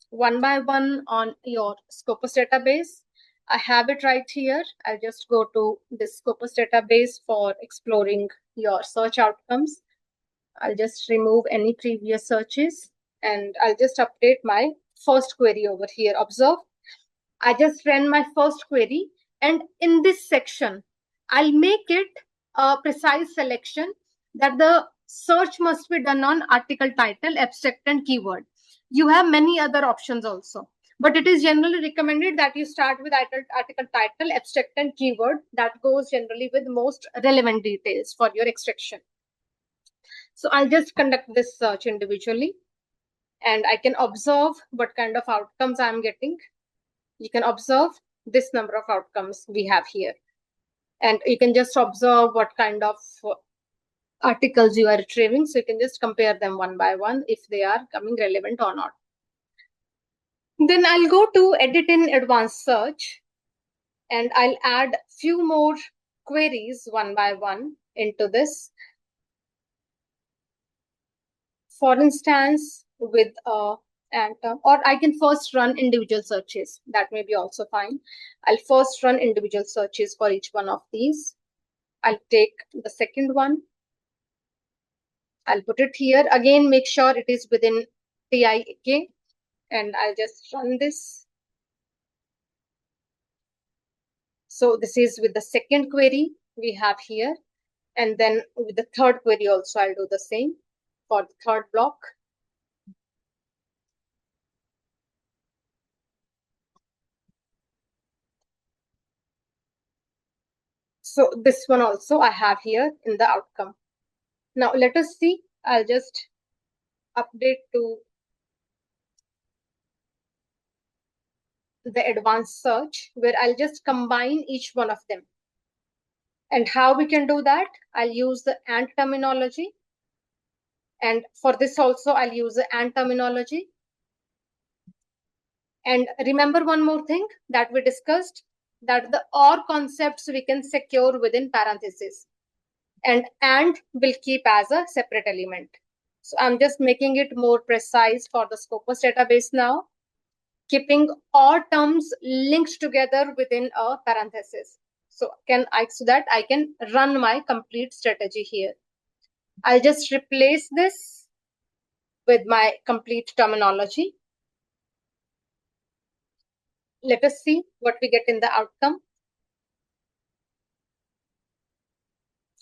one by one on your Scopus database. I have it right here. I'll just go to this Scopus database for exploring your search outcomes. I'll just remove any previous searches and I'll just update my first query over here. Observe, I just ran my first query, and in this section, I'll make it a precise selection that the search must be done on article title, abstract, and keyword. You have many other options also, but it is generally recommended that you start with article title, abstract, and keyword. That goes generally with most relevant details for your extraction. So I'll just conduct this search individually, and I can observe what kind of outcomes I'm getting. You can observe this number of outcomes we have here. And you can just observe what kind of articles you are retrieving. So you can just compare them one by one if they are coming relevant or not. Then I'll go to edit in advanced search and I'll add few more queries one by one into this. For instance, with or I can first run individual searches. That may be also fine. I'll first run individual searches for each one of these. I'll take the second one. I'll put it here. Again, make sure it is within TIK, and I'll just run this. So this is with the second query we have here. And then with the third query also, I'll do the same for the third block. So this one also I have here in the outcome. Now let us see. I'll just update to the advanced search where I'll just combine each one of them. And how we can do that? I'll use the AND terminology. And for this also, I'll use the AND terminology. And remember one more thing that we discussed, that the OR concepts we can secure within parentheses. And will keep as a separate element. So I'm just making it more precise for the Scopus database now, keeping all terms linked together within a parenthesis. So that I can run my complete strategy here. I'll just replace this with my complete terminology. Let us see what we get in the outcome.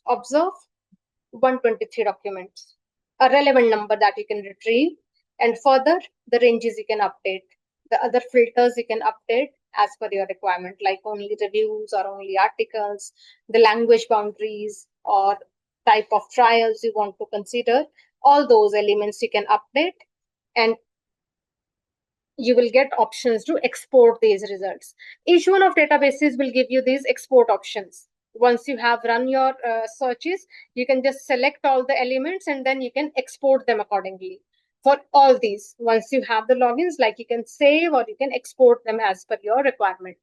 Observe 123 documents, a relevant number that you can retrieve. And further, the ranges you can update. The other filters you can update as per your requirement, like only reviews or only articles, the language boundaries or type of trials you want to consider. All those elements you can update, and you will get options to export these results. Each one of databases will give you these export options. Once you have run your searches, you can just select all the elements and then you can export them accordingly. For all these, once you have the logins, like you can save or you can export them as per your requirement.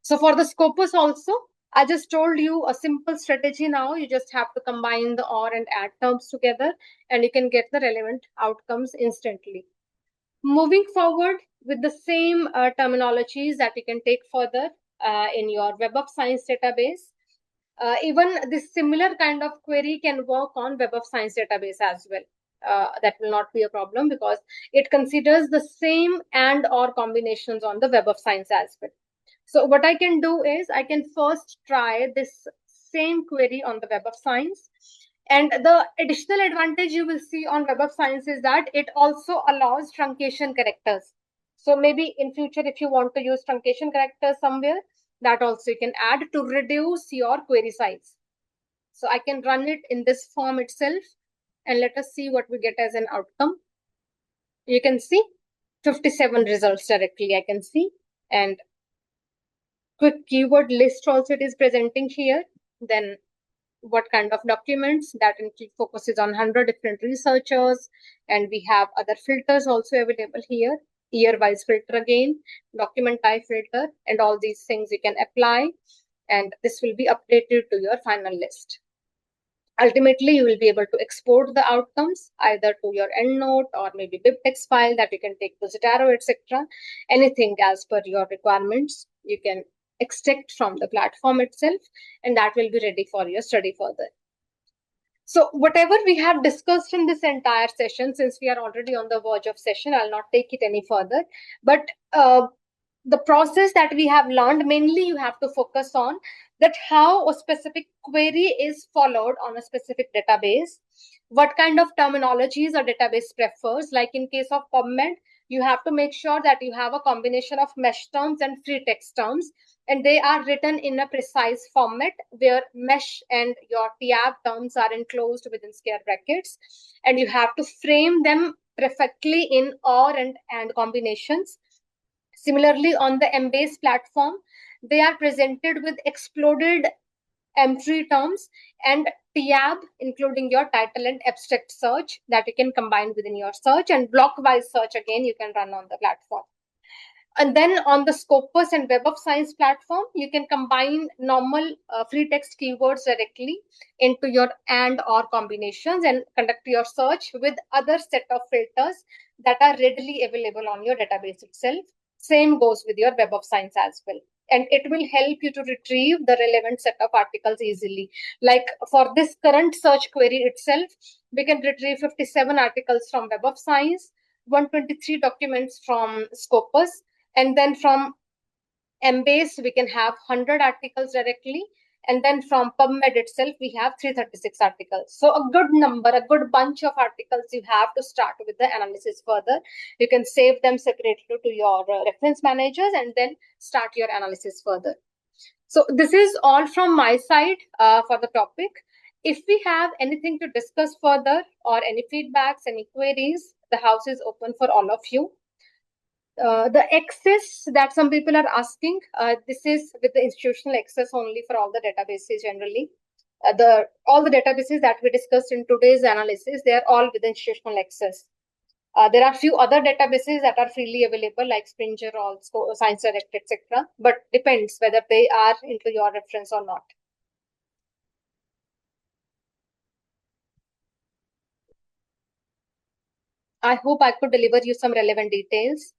So for the Scopus also, I just told you a simple strategy now. You just have to combine the OR and AND terms together and you can get the relevant outcomes instantly. Moving forward with the same terminologies that you can take further in your Web of Science database. Even this similar kind of query can work on Web of Science database as well. That will not be a problem because it considers the same and or combinations on the Web of Science as well. So what I can do is I can first try this same query on the Web of Science. And the additional advantage you will see on Web of Science is that it also allows truncation characters. So maybe in future, if you want to use truncation characters somewhere, that also you can add to reduce your query size. So I can run it in this form itself and let us see what we get as an outcome. You can see 57 results directly I can see, and quick keyword list also it is presenting here. Then what kind of documents. That focuses on 100 different researchers, and we have other filters also available here. Year-wise filter again, document type filter, and all these things you can apply, and this will be updated to your final list. Ultimately, you will be able to export the outcomes either to your EndNote or maybe BibTeX file that you can take to Zotero, etc. Anything as per your requirements, you can extract from the platform itself, and that will be ready for your study further. So whatever we have discussed in this entire session, since we are already on the verge of session, I'll not take it any further. But the process that we have learned, mainly you have to focus on that how a specific query is followed on a specific database, what kind of terminologies a database prefers. Like in case of PubMed, you have to make sure that you have a combination of mesh terms and free text terms, and they are written in a precise format where mesh and your tab terms are enclosed within square brackets, and you have to frame them perfectly in or and combinations. Similarly, on the Embase platform, they are presented with exploded M3 terms and tab, including your title and abstract search that you can combine within your search, and block-wise search again you can run on the platform. And then on the Scopus and Web of Science platform, you can combine normal free text keywords directly into your and or combinations and conduct your search with other set of filters that are readily available on your database itself. Same goes with your Web of Science as well. And it will help you to retrieve the relevant set of articles easily. Like for this current search query itself, we can retrieve 57 articles from Web of Science, 123 documents from Scopus, and then from Embase, we can have 100 articles directly. And then from PubMed itself, we have 336 articles. So a good number, a good bunch of articles you have to start with the analysis further. You can save them separately to your reference managers and then start your analysis further. So this is all from my side for the topic. If we have anything to discuss further or any feedbacks, any queries, the house is open for all of you. The access that some people are asking, this is with the institutional access only for all the databases generally. All the databases that we discussed in today's analysis, they are all with institutional access. There are few other databases that are freely available like Springer, also Science Direct, etc. But depends whether they are into your reference or not. I hope I could deliver you some relevant details.